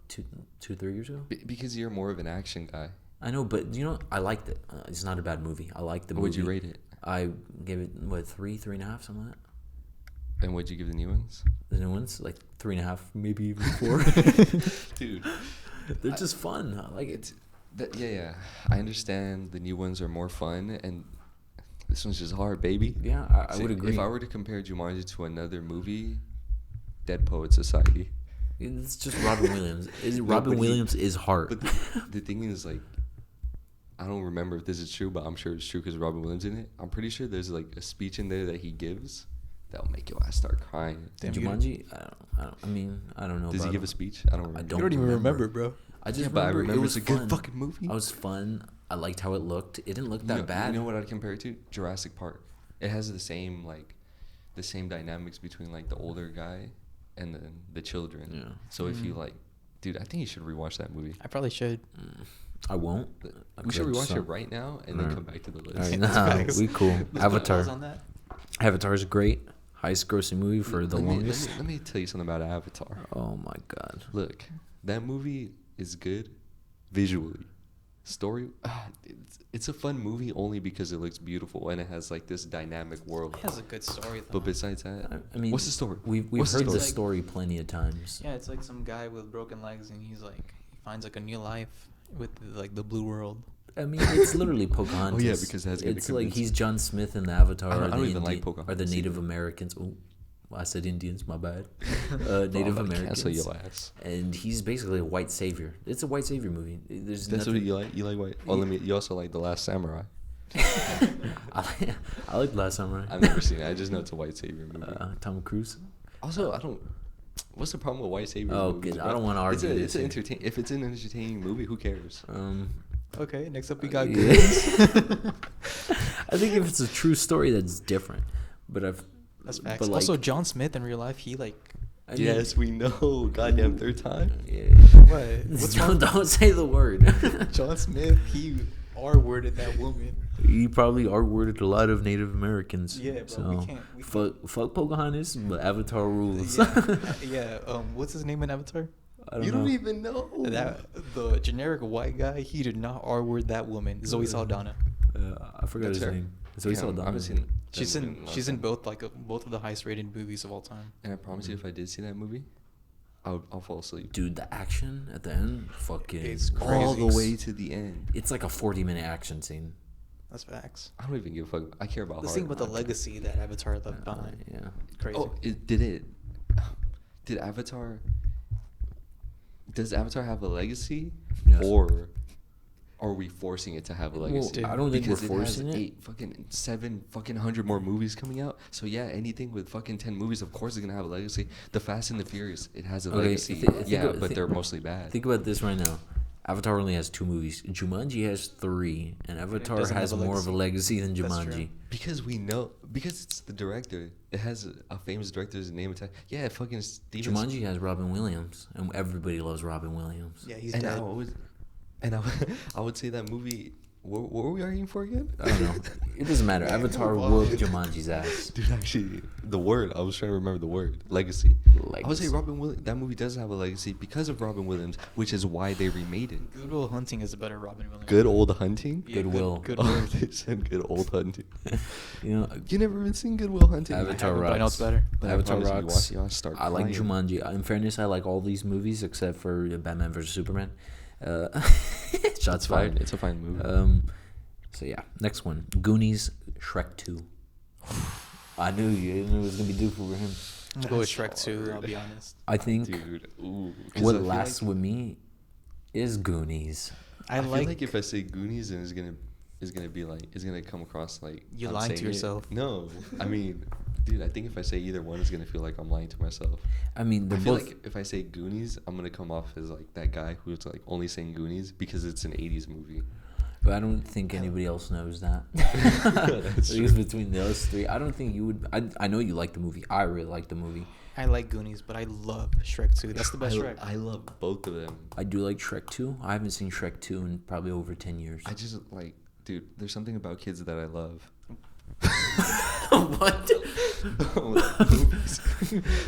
A: 3 years ago.
C: because you're more of an action guy.
A: I know, but you know, I liked it. It's not a bad movie. I liked the movie.
C: What'd you rate it?
A: I gave it what 3.5, something like that.
C: And what'd you give the new ones?
A: The new ones like 3.5, maybe even 4.
C: Dude,
A: They're just fun. I like it.
C: it's yeah. I understand the new ones are more fun, and this one's just hard, baby.
A: Yeah, I
C: See,
A: would agree.
C: If I were to compare Jumanji to another movie, Dead Poet Society.
A: It's just Robin Williams.
C: No,
A: Robin
C: but he-
A: Williams is hard.
C: But the thing is, like, I don't remember if this is true, but I'm sure it's true because Robin Williams in it. I'm pretty sure there's like a speech in there that he gives that'll make your ass start crying.
B: Damn, you-
A: Jumanji, I mean, I don't know.
C: Does he
A: about
C: give
A: it.
C: a speech? I don't remember.
A: I
B: You
A: don't
B: don't even
A: remember.
B: remember, bro.
A: I just
C: Yeah, but I
A: remember,
C: remember
A: it was
C: it's a good
A: fun.
C: fucking movie.
A: I was fun. I liked how it looked. It didn't look that
C: you know,
A: bad.
C: You know what I'd compare it to? Jurassic Park. It has the same dynamics between like the older guy and then the children.
A: Yeah.
C: So if you
B: Mhm.
C: like, dude, I think you should rewatch that movie.
B: I probably should.
A: I won't. I
C: We should
A: could,
C: rewatch
A: so-
C: it right now and then
A: Alright.
C: come back to the list.
A: Alright,
B: That's
A: nah,
B: facts.
A: we cool.
B: Let's put
A: Avatar.
B: pause on that.
A: Avatar's great. Highest grossing movie for the longest.
C: Let me tell you something about Avatar.
A: Oh my god.
C: Look, that movie is good visually. Story, it's a fun movie only because it looks beautiful and it has like this dynamic world.
B: It has a good story though.
C: But besides that,
A: I mean,
C: what's the story?
A: We've
C: What's the
A: heard the
C: story?
A: story plenty of times.
B: Yeah, it's like some guy with broken legs and he's like he finds like a new life with like the blue world.
A: I mean, it's literally Pocahontas.
C: Oh, yeah, because that's gonna
A: it's like
C: convince
A: he's
C: me.
A: John Smith in the Avatar.
C: I don't
A: or the
C: even like
A: Indi- Or the
C: Pocahontas
A: Native
C: either.
A: Americans. Oh, I said Indians. My bad.
C: Oh,
A: Native
C: I'm about to
A: Americans.
C: cancel your ass.
A: And he's basically a white savior. It's a white savior movie. There's
C: That's
A: nothing.
C: what you like. You like white. Oh, you also like The Last Samurai.
A: I like Last Samurai.
C: I've never seen it. I just know it's a white savior movie.
A: Tom Cruise.
C: Also, I don't. What's the problem with white savior
A: Oh,
C: movies?
A: good. I
C: bro?
A: don't wanna
C: It's
A: argue
C: a,
A: this
C: it's an
A: here.
C: If it's an entertaining movie, who cares?
B: Okay, next up we got
A: Yeah.
B: Goonies.
A: I think if it's a true story, that's different. But
B: That's facts.
A: But like,
B: Also, John Smith in real life, he like
A: I mean,
C: Yes, we know. Goddamn third time.
A: Yeah.
B: what? What's wrong?
A: Don't say the word.
B: John Smith, he R-worded that woman.
A: He probably R-worded a lot of Native Americans.
B: Yeah, bro,
A: So
B: we can't-
A: fuck Pocahontas, but Avatar rules.
B: Yeah. What's his name in Avatar?
A: I don't
C: You
A: know.
C: don't even know.
B: That the generic white guy. He did not R-word that woman. Zoe Saldana.
A: I forgot
C: That's
A: his
C: her.
A: name. Zoe
C: Damn, I
A: Saldana.
C: haven't seen.
B: She's
C: that
B: in.
C: movie a long
B: She's in
C: time.
B: both of the highest-rated movies of all time.
C: And I promise you, if I did see that movie, I'll fall asleep.
A: Dude, the action at the end, fucking
B: It's
C: All
B: crazy.
C: the way to the end.
A: It's like a 40-minute action scene.
B: That's facts.
C: I don't even give a fuck. I care about
B: Let's
C: heart.
B: think about the legacy that Avatar left behind.
A: Yeah.
B: Crazy.
C: Oh, did Avatar? Does Avatar have a legacy,
A: Yes.
C: or are we forcing it to have a
A: Well,
C: legacy?
A: I don't think we're
C: Because
A: forcing
C: it.
A: it.
C: Has 700 more movies coming out. So yeah, anything with fucking 10 movies, of course, is gonna have a legacy. The Fast and the Furious, it has a
A: Okay,
C: legacy.
A: think
C: Yeah,
A: about-
C: but
A: think-
C: they're mostly bad.
A: Think about this right now. Avatar only has 2 movies. Jumanji has 3, and Avatar
B: doesn't
A: has
B: have a
A: more of a legacy than
B: That's
A: Jumanji.
B: true.
C: Because we know, because it's the director. It has a famous director's name attached. Yeah, fucking Steven.
A: Jumanji has Robin Williams, and everybody loves Robin Williams.
B: Yeah, he's
C: and
B: dead.
C: I would say that movie. What were we arguing for again?
A: I don't know. It doesn't matter.
B: Man,
A: Avatar
B: move on.
A: whooped Jumanji's ass.
C: Dude, actually, the word. I was trying to remember the word. Legacy. I would say
A: Legacy.
C: Robin Williams. That movie does have a legacy because of Robin Williams, which is why they remade it.
B: Good Will Hunting is a better Robin Williams.
C: Good old hunting.
B: Yeah,
A: Goodwill.
B: Good
C: Oh,
B: Will.
C: they said good old hunting.
A: You know,
C: You never even seen Good Will Hunting?
A: Avatar
B: But I know
A: rocks.
B: it's better.
C: But I
A: Avatar
C: promise you,
A: rocks.
C: watch it, you'll start
A: I like
C: crying.
A: Jumanji. In fairness, I like all these movies except for Batman vs Superman. Shots fired.
C: It's a fine movie.
A: So yeah, next one, Goonies, Shrek 2. I knew it was gonna be due for him.
B: I'm gonna go with Shrek 2. I'll be honest.
A: I think
C: Dude, ooh. 'Cause
A: what
C: I feel
A: lasts
C: like,
A: with me is Goonies.
C: I feel like if I say Goonies, then it's gonna come across like
B: You
C: I'm
B: lying to
C: saying it.
B: yourself.
C: No, I mean, dude, I think if I say either one, it's gonna feel like I'm lying to myself.
A: I mean,
C: I
A: they're
C: feel
A: both.
C: like if I say Goonies, I'm gonna come off as like that guy who's like only saying Goonies because it's an '80s movie.
A: But I don't think anybody else knows that.
C: That's
A: At least
C: true.
A: between those three, I don't think you would. I know you like the movie. I really like the movie.
B: I like Goonies, but I love Shrek 2. That's the best Shrek.
C: I love both of them.
A: I do like Shrek 2. I haven't seen Shrek 2 in probably over 10 years.
C: I just like, dude. There's something about kids that I love.
A: What?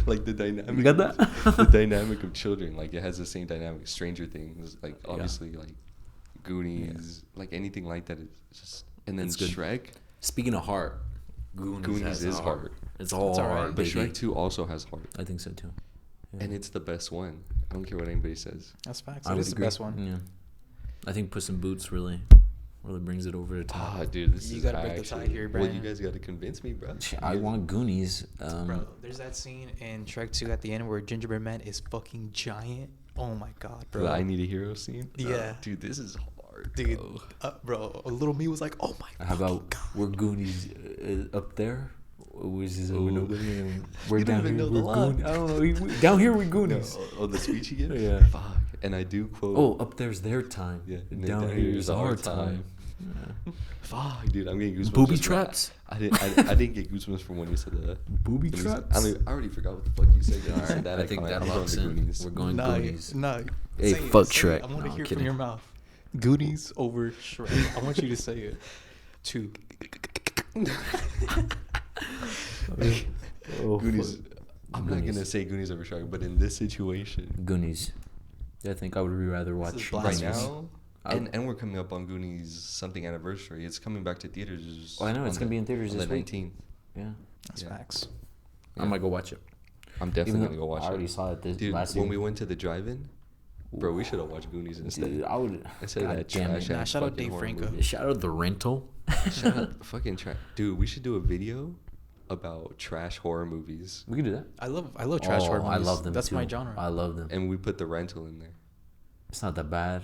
C: Like the dynamic.
A: You got that?
C: The dynamic of children, like it has the same dynamic. Stranger Things, like obviously, like Goonies, like anything like that. It's just, and then
A: It's good.
C: Shrek.
A: Speaking of heart, Goonies has
C: is
A: a
C: heart.
A: It's all
B: It's all right.
A: heart,
C: But
A: baby.
C: Shrek 2 also has heart,
A: I think so too. Yeah.
C: and it's the best one. I don't care what anybody says.
B: That's facts.
A: I
B: It
A: would
B: is the
A: agree.
B: best one.
A: Yeah. I think Puss in Boots really brings it over the top.
C: Ah, dude, this
B: You
C: is
B: gotta break the
C: actually.
B: tie here,
C: Well, you
B: Bryan.
C: guys gotta convince me, bro.
A: I want Goonies.
B: Bro, there's that scene in Shrek 2 at the end where Gingerbread Man is fucking giant. Oh my god, bro.
C: The I Need a Hero scene.
B: Yeah.
C: Dude, this is hard,
B: Dude,
C: bro.
B: bro, a little me was like, oh my
A: How
B: fucking
A: about
B: god.
A: we're Goonies up there? Was this over
C: Ooh.
A: nobody? And we're
C: You don't
A: down
C: even
A: here.
C: know the
A: We're
C: line.
A: Goonies. I don't know. Down here we're
C: No,
A: Goonies.
C: the speech he gives.
A: Yeah.
C: Fuck. And I do quote.
A: Oh, up there's their time.
C: Yeah.
A: And down here's our time. Yeah.
C: Fuck, dude, I'm getting goosebumps.
A: Booby
C: just from-
A: traps.
C: I didn't get goosebumps from when you said the
A: Booby
C: when you said-
A: traps.
C: I already forgot what the fuck you said. You
A: Alright,
C: said that.
A: I think
C: kinda-
A: that
C: I'm going
A: locks
C: to
A: in.
C: Goonies.
A: We're going
B: Nah,
A: Goonies.
B: nah.
A: Hey,
B: Say it,
A: fuck
B: say
A: Shrek.
B: it. I want
A: No,
B: to
A: I'm
B: hear it
A: kidding.
B: from your mouth. Goonies over Shrek. I want you to say it. 2.
A: Oh,
C: Goonies.
A: fuck.
C: I'm not
A: Goonies.
C: gonna say Goonies over Shrek, but in this situation,
A: Goonies. I think I would rather
B: This is
A: watch
C: right
B: blasphemy.
C: now,
A: I-
C: and we're coming up on Goonies something anniversary. It's coming back to theaters.
A: Oh, I know, it's
C: on
A: gonna
C: the-
A: be in theaters
C: on
A: this
C: the
A: week.
C: 19th.
A: Yeah.
B: That's
C: Yeah.
B: facts.
A: I might go watch it.
C: I'm definitely
A: Even
C: gonna go watch
A: I already
C: it.
A: saw it this
C: Dude,
A: last
C: when
A: year.
C: we went to the drive-in, bro, we should have watched Goonies instead.
A: Dude, I would.
C: Instead of
A: God
C: that
A: damn
C: trash
A: it.
B: Nah,
C: ass
B: shout out
C: fucking
B: Dave
C: horror
B: Franco.
C: movie.
A: Shout out the rental.
C: Shout out fucking trash. Dude, we should do a video about trash horror movies,
A: We could do that.
B: I love trash horror movies.
A: I love them
B: That's
A: too.
B: my genre.
A: I love them.
C: and we put The Rental in there.
A: It's not that bad.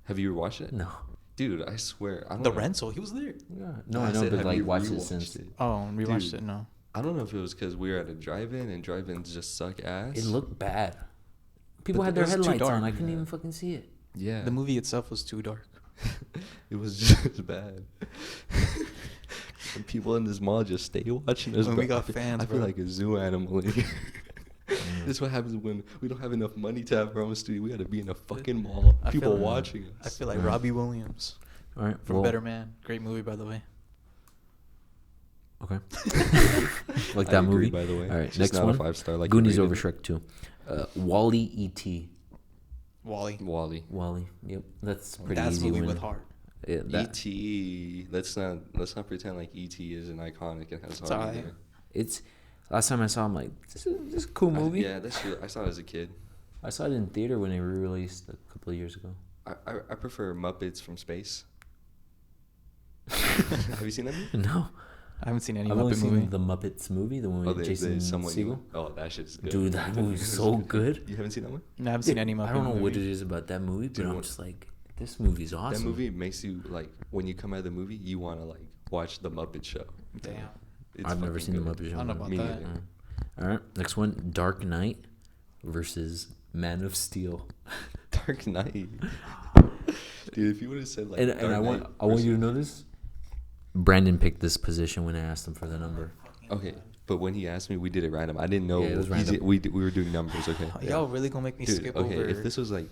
C: Have you watched it?
A: No.
C: Dude, I swear. I don't
B: The
C: know.
B: Rental, he was there.
A: Yeah. No,
C: I
A: I know,
C: said,
A: but
C: have
A: like
C: you
A: watched it
C: rewatched
A: since.
C: it?
B: Oh, rewatched
C: Dude.
B: it. No.
C: I don't know if it was because we were at a drive-in and drive-ins just suck ass.
A: It looked bad. People
B: But
A: had
B: it
A: their
B: was too
A: headlights on.
B: dark.
A: I couldn't even fucking see it.
C: Yeah.
B: The movie itself was too dark.
C: It was just bad. And people in this mall just stay watching us.
B: When
C: bro.
B: we got fans,
C: I feel
B: bro.
C: like a zoo animal. In here. This is what happens when we don't have enough money to have our own studio. We got to be in a fucking mall.
B: I feel
C: People
B: like-
C: watching us.
B: I feel like
A: Yeah.
B: Robbie Williams
A: All right.
B: from Better Man. Great movie, by the way.
A: Okay. Like
C: I
A: that
C: agree,
A: movie.
C: by the way.
A: All right.
C: It's
A: Next
C: not
A: one.
C: a 5-star. Like
A: Goonies
C: you
A: over
C: rated
A: Shrek 2. Wally E.T.
B: Wally.
C: it. Wally.
A: Wally. Yep. That's a pretty
B: That's
A: easy
B: movie
A: win.
B: with heart.
A: Yeah, that,
C: E.T. Let's not pretend like E.T. isn't iconic and has
B: It's
C: heart
B: alright.
C: either.
A: it's last time I saw him, like this is a cool movie.
C: Yeah, that's true. I saw it as a kid.
A: I saw it in theater when they re-released a couple of years ago.
C: I prefer Muppets from Space. Have you seen that movie?
A: No,
B: I haven't seen any
A: I've only
B: Muppet
A: seen
B: movie.
A: the Muppets movie, the one with Jason Segel.
C: Oh, that shit's good.
A: Dude, that movie's so good.
C: You haven't seen that one?
B: No, I haven't seen any Muppet
A: I don't know
B: movie.
A: what it is about that movie, but
C: Dude,
A: I'm
C: what-
A: just like, this movie's awesome.
C: That movie makes you like when you come out of the movie, you want to like watch the Muppet Show.
B: Damn.
C: It's
A: I've never
C: fucking
A: seen the
C: good.
A: Muppet Show.
B: I don't know about
C: Me
B: that.
C: neither.
A: All right, next one: Dark Knight versus Man of Steel.
C: Dark Knight. Dude, if you would have said like,
A: And
C: Dark
A: I want
C: Knight
A: you to
C: versus-
A: know this. Brandon picked this position when I asked him for the number.
C: Okay, but when he asked me, we did it random. I didn't know.
A: Yeah, it was
C: he
A: random.
C: we were doing numbers. Okay.
B: Y'all really gonna make me
C: Dude,
B: skip
C: okay,
B: over?
C: if this was like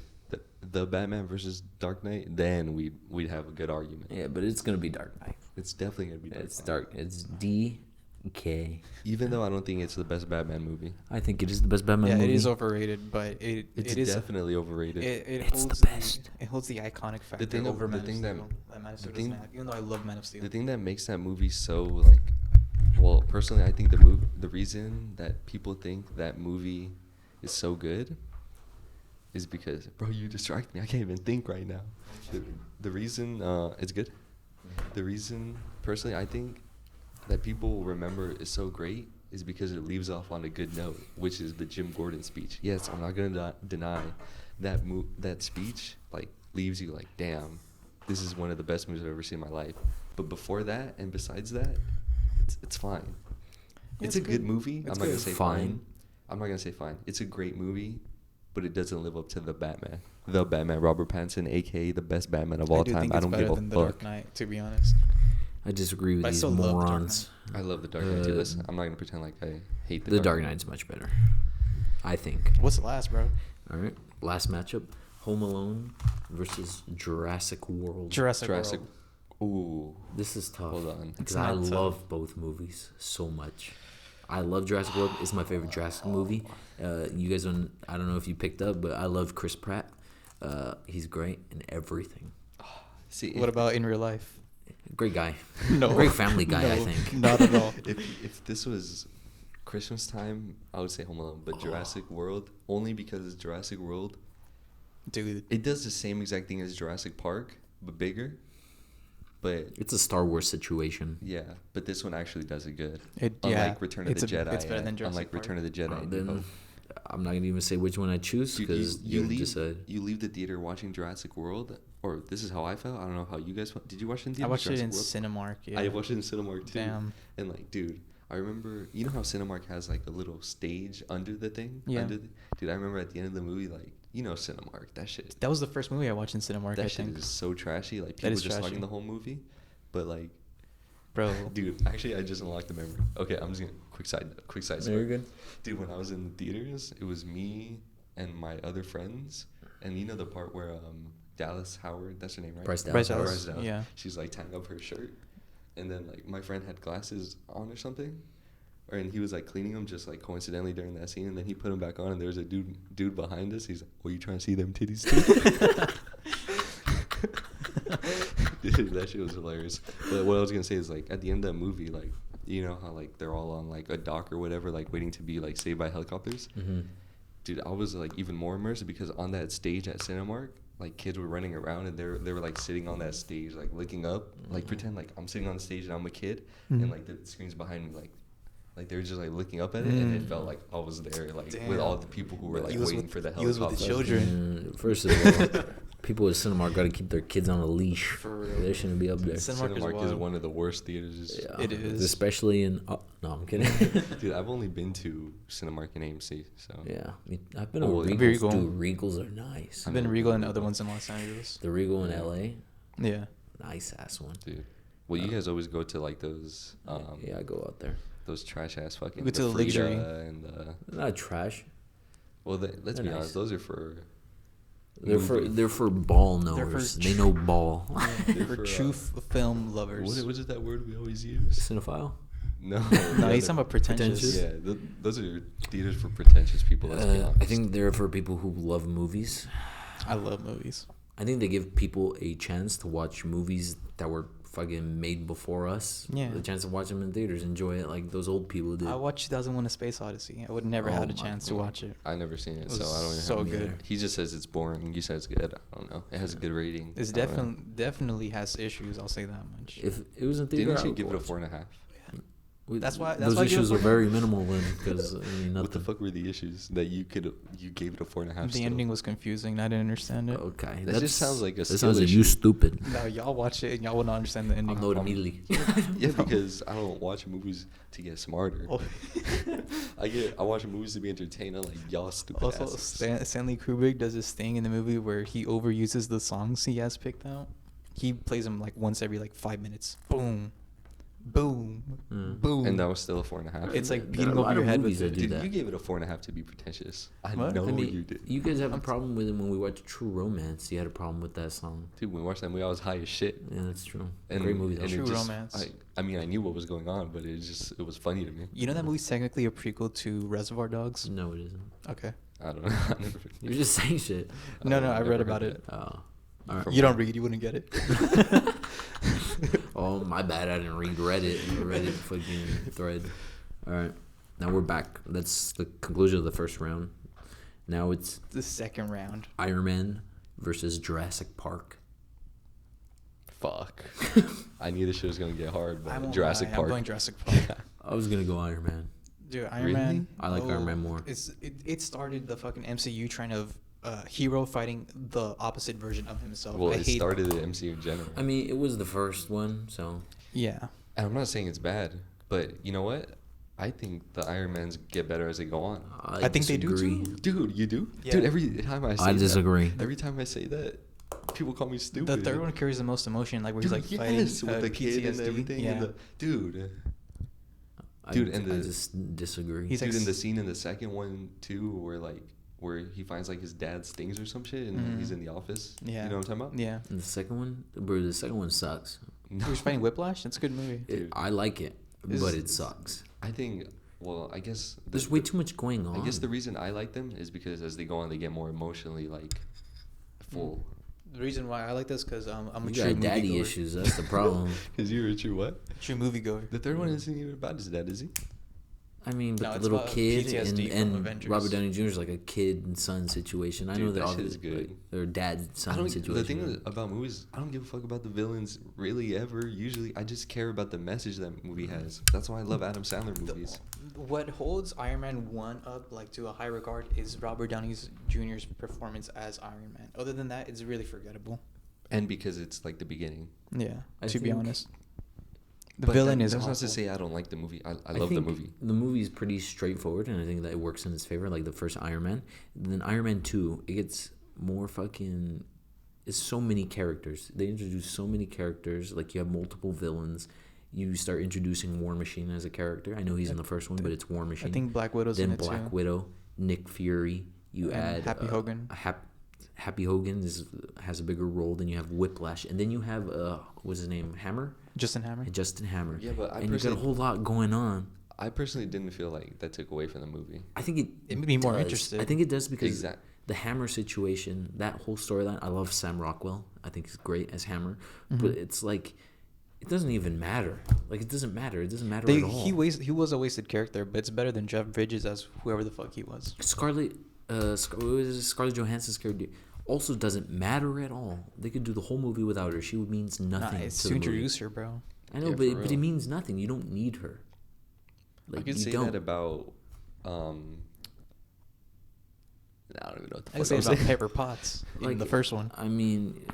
C: the Batman versus Dark Knight, then we'd have a good argument.
A: Yeah, but it's gonna be Dark Knight.
C: It's definitely gonna be Dark
A: It's
C: Knight.
A: dark. It's DK.
C: Even though I don't think it's the best Batman movie,
A: I think it is the best Batman
B: yeah,
A: movie.
B: it is overrated, but
C: it's
B: it is
C: definitely overrated.
B: It
A: It's
B: holds
A: the best.
B: It holds the iconic factor
C: thing that-
B: over
C: the
B: Man of
C: thing
B: Steel.
C: that-
B: Man of Steel
C: the thing-
B: doesn't have, even though I love Man of Steel.
C: The thing that makes that movie so like, well, personally, I think the reason that people think that movie is so good is because, bro, you distract me. I can't even think right now. The reason it's good. The reason, personally, I think that people remember is so great is because it leaves off on a good note, which is the Jim Gordon speech. Yes, I'm not gonna deny that that speech like leaves you like, damn, this is one of the best movies I've ever seen in my life. But before that and besides that, it's fine.
B: Yeah,
C: it's a good movie.
B: It's
C: I'm not
B: good.
C: gonna say fine. I'm not gonna say fine. It's a great movie, but it doesn't live up to the Batman. The Batman, Robert Pattinson, aka the best Batman of all time. I don't give a
B: than The
C: fuck.
B: Dark Knight, to be honest.
A: I disagree with
B: But I
A: these
B: still love The Dark
A: morons.
C: I love the Dark Knight too. Listen, I'm not gonna pretend like I hate
A: The Dark Knight's much better, I think.
B: What's the last, bro?
A: All right, last matchup: Home Alone versus Jurassic World.
C: Jurassic.
B: World.
C: Ooh.
A: This is tough.
C: Hold on.
A: Because
B: It's
A: I
B: not tough.
A: love both movies so much. I love Jurassic World. It's my favorite Jurassic movie. You guys don't. I don't know if you picked up, but I love Chris Pratt. He's great in everything.
C: See,
B: What about in real life?
A: Great guy.
B: No.
A: Great family guy, I
B: No,
A: think.
B: Not at all.
C: if this was Christmas time, I would say Home Alone, but Jurassic World only because Jurassic World,
B: Dude.
C: it does the same exact thing as Jurassic Park but bigger. But
A: It's a Star Wars situation.
C: yeah, but this one actually does it good.
B: Unlike
C: Unlike Return of the Jedi.
B: It's better than Jurassic
C: Unlike
B: Park.
C: Return of the Jedi. and New
A: Then
C: Hope.
A: I'm not gonna even say which one I choose
C: Dude,
A: because
C: you
A: you
C: leave
A: decide.
C: you leave the theater watching Jurassic World, or this is how I felt. I don't know how you guys felt. Did you watch it in theater?
B: I watched it in
C: Jurassic World?
B: Cinemark. Yeah.
C: I watched it in Cinemark too.
B: Damn.
C: And like, dude, I remember. You know how Cinemark has like a little stage under the thing.
B: Yeah.
C: Dude, I remember at the end of the movie, like, you know, Cinemark. That shit.
B: That was the first movie I watched in Cinemark.
C: That
B: I
C: shit
B: think.
C: is so trashy. Like
B: That
C: people
B: is
C: just
B: trashy.
C: talking the whole movie, but like,
B: Bro.
C: dude, actually, I just unlocked the memory. Okay, I'm just gonna quick side
A: Very
C: story.
A: good.
C: Dude, when I was in theaters, it was me and my other friends, and you know the part where Dallas Howard, that's her name, right?
A: Bryce
B: Bryce
A: Dallas.
B: Dallas. Yeah.
C: She's like tying up her shirt, and then like my friend had glasses on or something, and he was like cleaning them just like coincidentally during that scene, and then he put them back on, and there was a dude behind us. He's like, "Well, you trying to see them titties too?" Dude, that shit was hilarious. But what I was gonna say is like at the end of that movie, like you know how like they're all on like a dock or whatever, like waiting to be like saved by helicopters.
A: Mm-hmm.
C: Dude, I was like even more immersed because on that stage at Cinemark, like kids were running around and they were like sitting on that stage, like looking up, like pretend like I'm sitting on the stage and I'm a kid, and like the screen's behind me, like they were just like looking up at it, and it felt like I was there, like with all the people who were like waiting for the
B: He was
C: helicopter.
B: with the children.
A: First of all, people at Cinemark got to keep their kids on a leash.
B: For real.
A: They shouldn't be up there.
B: Cinemark is
C: Cinemark is
B: wild.
C: one of the worst theaters.
A: Yeah,
B: It is.
A: especially in. Oh, no, I'm kidding.
C: Dude, I've only been to Cinemark and AMC, so
A: Yeah, I've been
C: Oh,
A: to
C: yeah.
A: Regals.
B: Regal.
A: Dude, Regals are nice.
B: I've been Regal and other ones in Los Angeles.
A: The Regal in LA,
B: Yeah.
A: nice ass one.
C: dude. Well, you guys always go to like those
A: Yeah, I go out there.
C: those trash ass fucking
B: We go to the
C: Frida
B: luxury.
C: and
A: Not trash.
C: well, let's
A: They're
C: be
A: nice.
C: honest, those are for
A: They're for ball
B: They're
A: knowers.
B: for
A: They know ball.
C: They're
B: For
C: for,
B: true film lovers.
C: what is that word we always use?
A: Cinephile.
C: No,
B: No, he's talking about pretentious.
C: Yeah, those are theaters for pretentious people. Let's be honest.
A: I think they're for people who love movies.
B: I love movies.
A: I think they give people a chance to watch movies that were fucking made before us.
B: Yeah.
A: The chance to watch them in theaters, enjoy it like those old people did.
B: I watched 2001: A Space Odyssey. I would never
A: Oh
B: had a
A: my
B: chance to
A: God.
B: watch it.
C: I never seen it,
B: It
C: so
B: was
C: I don't even
B: so
C: have
B: good.
A: either.
C: He just says it's boring. You said it's good. I don't know. It has a good rating.
B: It's
C: I don't know.
B: definitely has issues. I'll say that much.
A: If it was in theater,
C: Didn't
A: I
C: you
A: would
C: give it a
A: watch
C: 4.5?
B: That's why
A: Those
B: I give it
A: issues are
B: 4.5.
A: very minimal then, because I mean, nothing.
C: What the fuck were the issues that you gave it a 4.5?
B: The
C: still?
B: ending was confusing. I didn't understand it.
A: Okay,
C: That just sounds like a
A: That
C: skill
A: sounds like
C: issue.
A: you stupid.
B: No, y'all watch it and y'all will not understand the ending.
A: I'll know it immediately.
C: Yeah, because I don't watch movies to get smarter.
B: Oh.
C: I watch movies to be entertained. Like y'all stupid
B: Also,
C: asses.
B: Stanley Kubrick does this thing in the movie where he overuses the songs he has picked out. He plays them like once every like 5 minutes. Boom, boom,
A: Mm.
B: boom.
C: And that was still a 4.5.
B: It's like
A: There are
B: beating
A: a
B: over
A: lot
B: your
A: of
B: head
A: movies
B: with
A: that
B: it.
A: do
C: Dude,
A: that.
C: you gave it a 4.5 to be pretentious. I
B: What?
C: know
A: I mean,
C: you did.
A: you guys have a problem with it when we watch True Romance. You had a problem with that song.
C: Dude, when we watched that movie, I was high as shit.
A: Yeah, that's true.
C: And,
A: Great movie though.
C: and it
B: True
C: just-
B: Romance.
C: I mean, I knew what was going on, but it was funny to me.
B: You know that movie's technically a prequel to Reservoir Dogs?
A: No, it isn't.
B: Okay.
C: I don't know. I never,
A: You're just saying shit.
B: No, I
C: never
B: read
C: heard
B: about
C: that.
B: it.
A: Oh. All right.
B: You don't read, you wouldn't get it.
A: Oh, my bad. I didn't read Reddit. Reddit fucking thread. All right. Now we're back. That's the conclusion of the first round. Now it's
B: The second round.
A: Iron Man versus Jurassic Park.
C: Fuck. I knew this shit was gonna get hard,
B: I
C: but
B: won't
C: Jurassic
B: lie,
C: Park.
B: I'm going Jurassic Park.
A: I was gonna go Iron Man.
B: Dude, Iron
C: Really?
B: Man.
A: I like Iron Man more.
B: It started the fucking MCU trying to hero fighting the opposite version of himself.
C: Well,
B: I
C: it
B: hate.
C: started the MCU in general.
A: I mean, it was the first one, so
B: Yeah.
C: And I'm not saying it's bad, but you know what? I think the Iron Mans get better as they go on.
B: I think they do
A: disagree.
B: too.
C: Dude, you do?
B: Yeah.
C: Dude, every time I say
A: I disagree.
C: every time I say that, people call me stupid.
B: The third one carries the most emotion, like where
C: Dude,
B: he's like
C: yes,
B: fighting
C: with the kid and
B: PTSD.
C: everything.
B: Yeah.
C: And the, dude.
A: I,
C: Dude, and
A: I
C: the-
A: just disagree.
B: He's like
C: Dude, in the scene in the second one too, where he finds like his dad's things or some shit, and he's in the office.
B: Yeah.
C: You know what I'm talking about?
B: Yeah.
A: And the second one, bro, the second one sucks.
B: He was fighting Whiplash. It's a good movie.
C: Dude.
A: I like it,
B: Is-
A: but it sucks.
C: I think. Well, I guess
A: There's way too much going on.
C: I guess the reason I like them is because as they go on, they get more emotionally like full.
B: The reason why I like this because I'm a
A: you
B: true
A: got daddy
B: moviegoer.
A: issues. That's the problem.
C: Because you're a true what?
B: True moviegoer.
C: The third one isn't even about his dad, is he?
A: I mean, but
B: No,
A: the
B: it's
A: little
B: about
A: kid
B: PTSD from
A: and
B: Avengers.
A: Robert Downey Jr. is like a kid and son situation. I
C: Dude,
A: know they're
C: that shit
A: obviously
C: is good.
A: their dad
C: I
A: son
C: don't.
A: situation.
C: The thing is about movies, I don't give a fuck about the villains really ever. Usually, I just care about the message that movie has. That's why I love Adam Sandler movies.
B: What holds Iron Man 1 up like to a high regard is Robert Downey Jr.'s performance as Iron Man. Other than that, it's really forgettable.
C: And because it's like the beginning.
B: Yeah,
A: I
B: to be
A: think-
B: honest. The
C: But
B: villain
C: that,
B: is
C: that's not
B: awful.
C: to say I don't like the movie. I
A: I
C: love the
A: think
C: movie.
A: The movie is pretty straightforward, and I think that it works in its favor. Like the first Iron Man, and then Iron Man 2, it gets more fucking. It's so many characters. They introduce so many characters. Like you have multiple villains. You start introducing War Machine as a character. I know he's in the first one, but it's War Machine.
B: I think Black Widow's
A: then
B: in it
A: Black
B: too.
A: Widow, Nick Fury. You
B: And
A: add
B: Happy Hogan.
A: Happy Hogan has a bigger role. Then you have Whiplash, and then you have what's his name, Hammer,
B: Justin Hammer.
A: Justin Hammer.
C: Yeah, but I
A: and you got a
C: personally-
A: whole lot going on.
C: I personally didn't feel like that took away from the movie.
A: I think
B: It made me more
A: does.
B: interested.
A: I think it does because
C: Exact-
A: the Hammer situation, that whole storyline. I love Sam Rockwell. I think he's great as Hammer, but it's like it doesn't even matter. Like it doesn't matter. It doesn't matter at all.
B: He was a wasted character, but it's better than Jeff Bridges as whoever the fuck he was.
A: Scarlett Johansson's character also doesn't matter at all. They could do the whole movie without her. She means nothing
B: It's
A: to
B: to
A: the movie.
B: introduce her, bro.
A: I know,
C: Yeah,
A: but
C: for
A: it
C: real.
A: means nothing. You don't need her.
C: I
A: Like
C: could
A: you
C: say
A: don't.
C: that about. I don't even know what the
B: I could
C: fuck
B: say
C: I'm
B: about
C: saying.
B: Pepper Potts in
A: Like,
B: the first one.
A: I mean,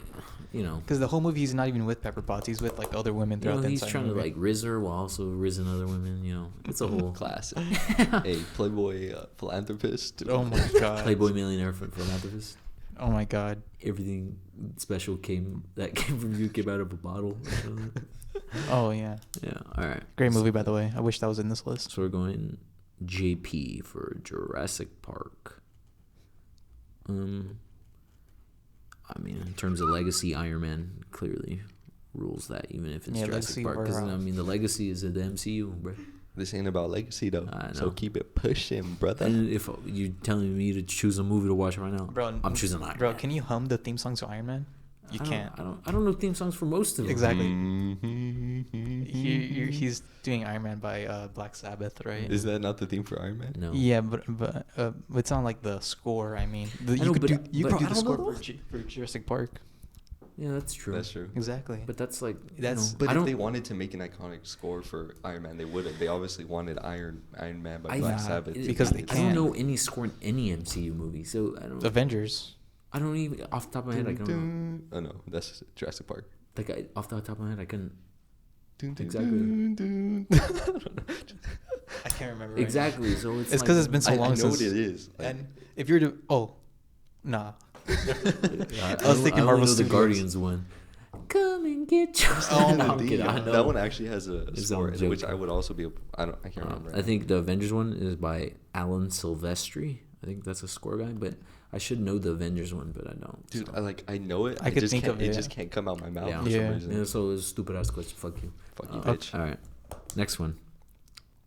A: you know.
B: Because the whole movie he's not even with Pepper Potts. He's with like other women
A: You
B: throughout
A: know,
B: the
A: he's
B: entire
A: trying to
B: movie.
A: like riz her while also rizzing other women. You know, it's a whole
C: Classic. Hey, Playboy philanthropist.
B: Oh my god.
A: Playboy millionaire philanthropist.
B: Oh my god.
A: Everything special came from you came out of a bottle.
B: Oh yeah.
A: Yeah. All right.
B: Great movie, by the way. I wish that was in this list.
A: So we're going JP for Jurassic Park. I mean, in terms of legacy, Iron Man clearly rules that, even if it's
B: Yeah,
A: Jurassic
B: legacy
A: Park. Because
B: or,
A: I mean, the legacy is in the MCU, bro.
C: This ain't about legacy though.
A: I
C: So
A: know.
C: keep it pushing, brother.
A: And if you're telling me to choose a movie to watch right now,
B: Bro,
A: I'm choosing Iron
B: Bro,
A: Man.
B: can you hum the theme song to Iron Man? You can't.
A: I don't know theme songs for most of them.
B: Exactly.
C: Mm-hmm.
B: He's doing Iron Man by Black Sabbath, right?
C: Is that not the theme for Iron Man?
A: No.
B: Yeah, but it's not like the score. I mean, you
A: know,
B: could
A: but-
B: do you
A: but
B: could do
A: I
B: the
A: don't
B: score
A: know.
B: for Jurassic Park.
A: Yeah, that's true.
C: That's true.
B: Exactly.
A: But that's like
B: That's-
C: But
A: I
C: if
A: don't.
C: they wanted to make an iconic score for Iron Man, they would have. They obviously wanted Iron Man by
A: I-
C: Black
B: Nah,
C: Sabbath.
B: because they
A: I don't
B: can't.
A: know any score in any MCU movie, so I don't.
B: Avengers.
A: I don't even off the top of my head. I don't know.
C: Oh no, that's Jurassic Park.
A: Like off the top of my head, I couldn't.
C: Exactly.
B: I can't remember.
A: Exactly. So it's.
B: It's because it's been so
C: I
B: long
C: know
B: since.
C: what it is. Like,
B: And if you're to nah.
A: I
B: was thinking
A: only
B: Marvel
A: know the
B: Studios.
A: Guardians one. Come and get your.
B: Oh
A: No,
B: my
A: I'm kidding, I know.
C: that one actually has a
A: It's
C: score,
A: all joke.
C: which I would also be. I can't remember.
A: I think the Avengers one is by Alan Silvestri. I think that's a score guy, but I should know the Avengers one, but I don't.
C: Dude,
A: so.
C: I know it.
B: I could
C: just
B: think
C: can't,
B: of
C: it.
B: it.
C: Just can't come out my mouth
A: Yeah.
C: for
B: Yeah.
C: some reason.
A: Yeah, so it was a stupid ass question. Fuck you.
C: Fuck you,
A: Uh,
C: bitch.
A: All right. Next one.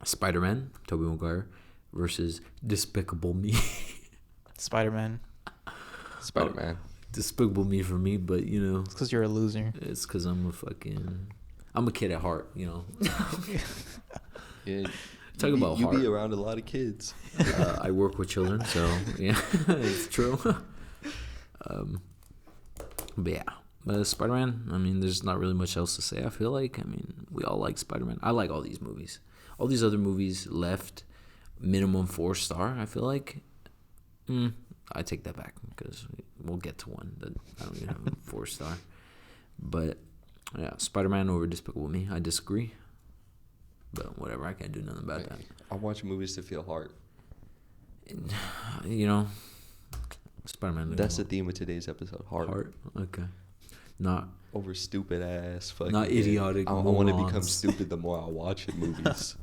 A: Spider-Man, Tobey Maguire, versus Despicable Me.
B: Spider-Man.
C: Spider-Man.
A: Despicable Me for me, but you know,
B: It's because you're a loser.
A: it's because I'm a kid at heart. You know.
C: Yeah.
A: Talk about
C: you
A: heart.
C: be around a lot of kids.
A: I work with children, so yeah, it's true. But yeah, Spider-Man. I mean, there's not really much else to say. I feel like. I mean, we all like Spider-Man. I like all these movies. All these other movies left minimum 4-star. I feel like. I take that back because we'll get to one that I don't even have a 4-star. But yeah, Spider-Man over Despicable Me. I disagree. But whatever, I can't do nothing about that.
C: I watch movies to feel heart.
A: You know, Spider-Man.
C: That's the theme of today's episode. Heart.
A: Okay. Not
C: over stupid ass fucking.
A: Not idiotic.
C: I want to become
A: morons.
C: stupid the more I watch it movies.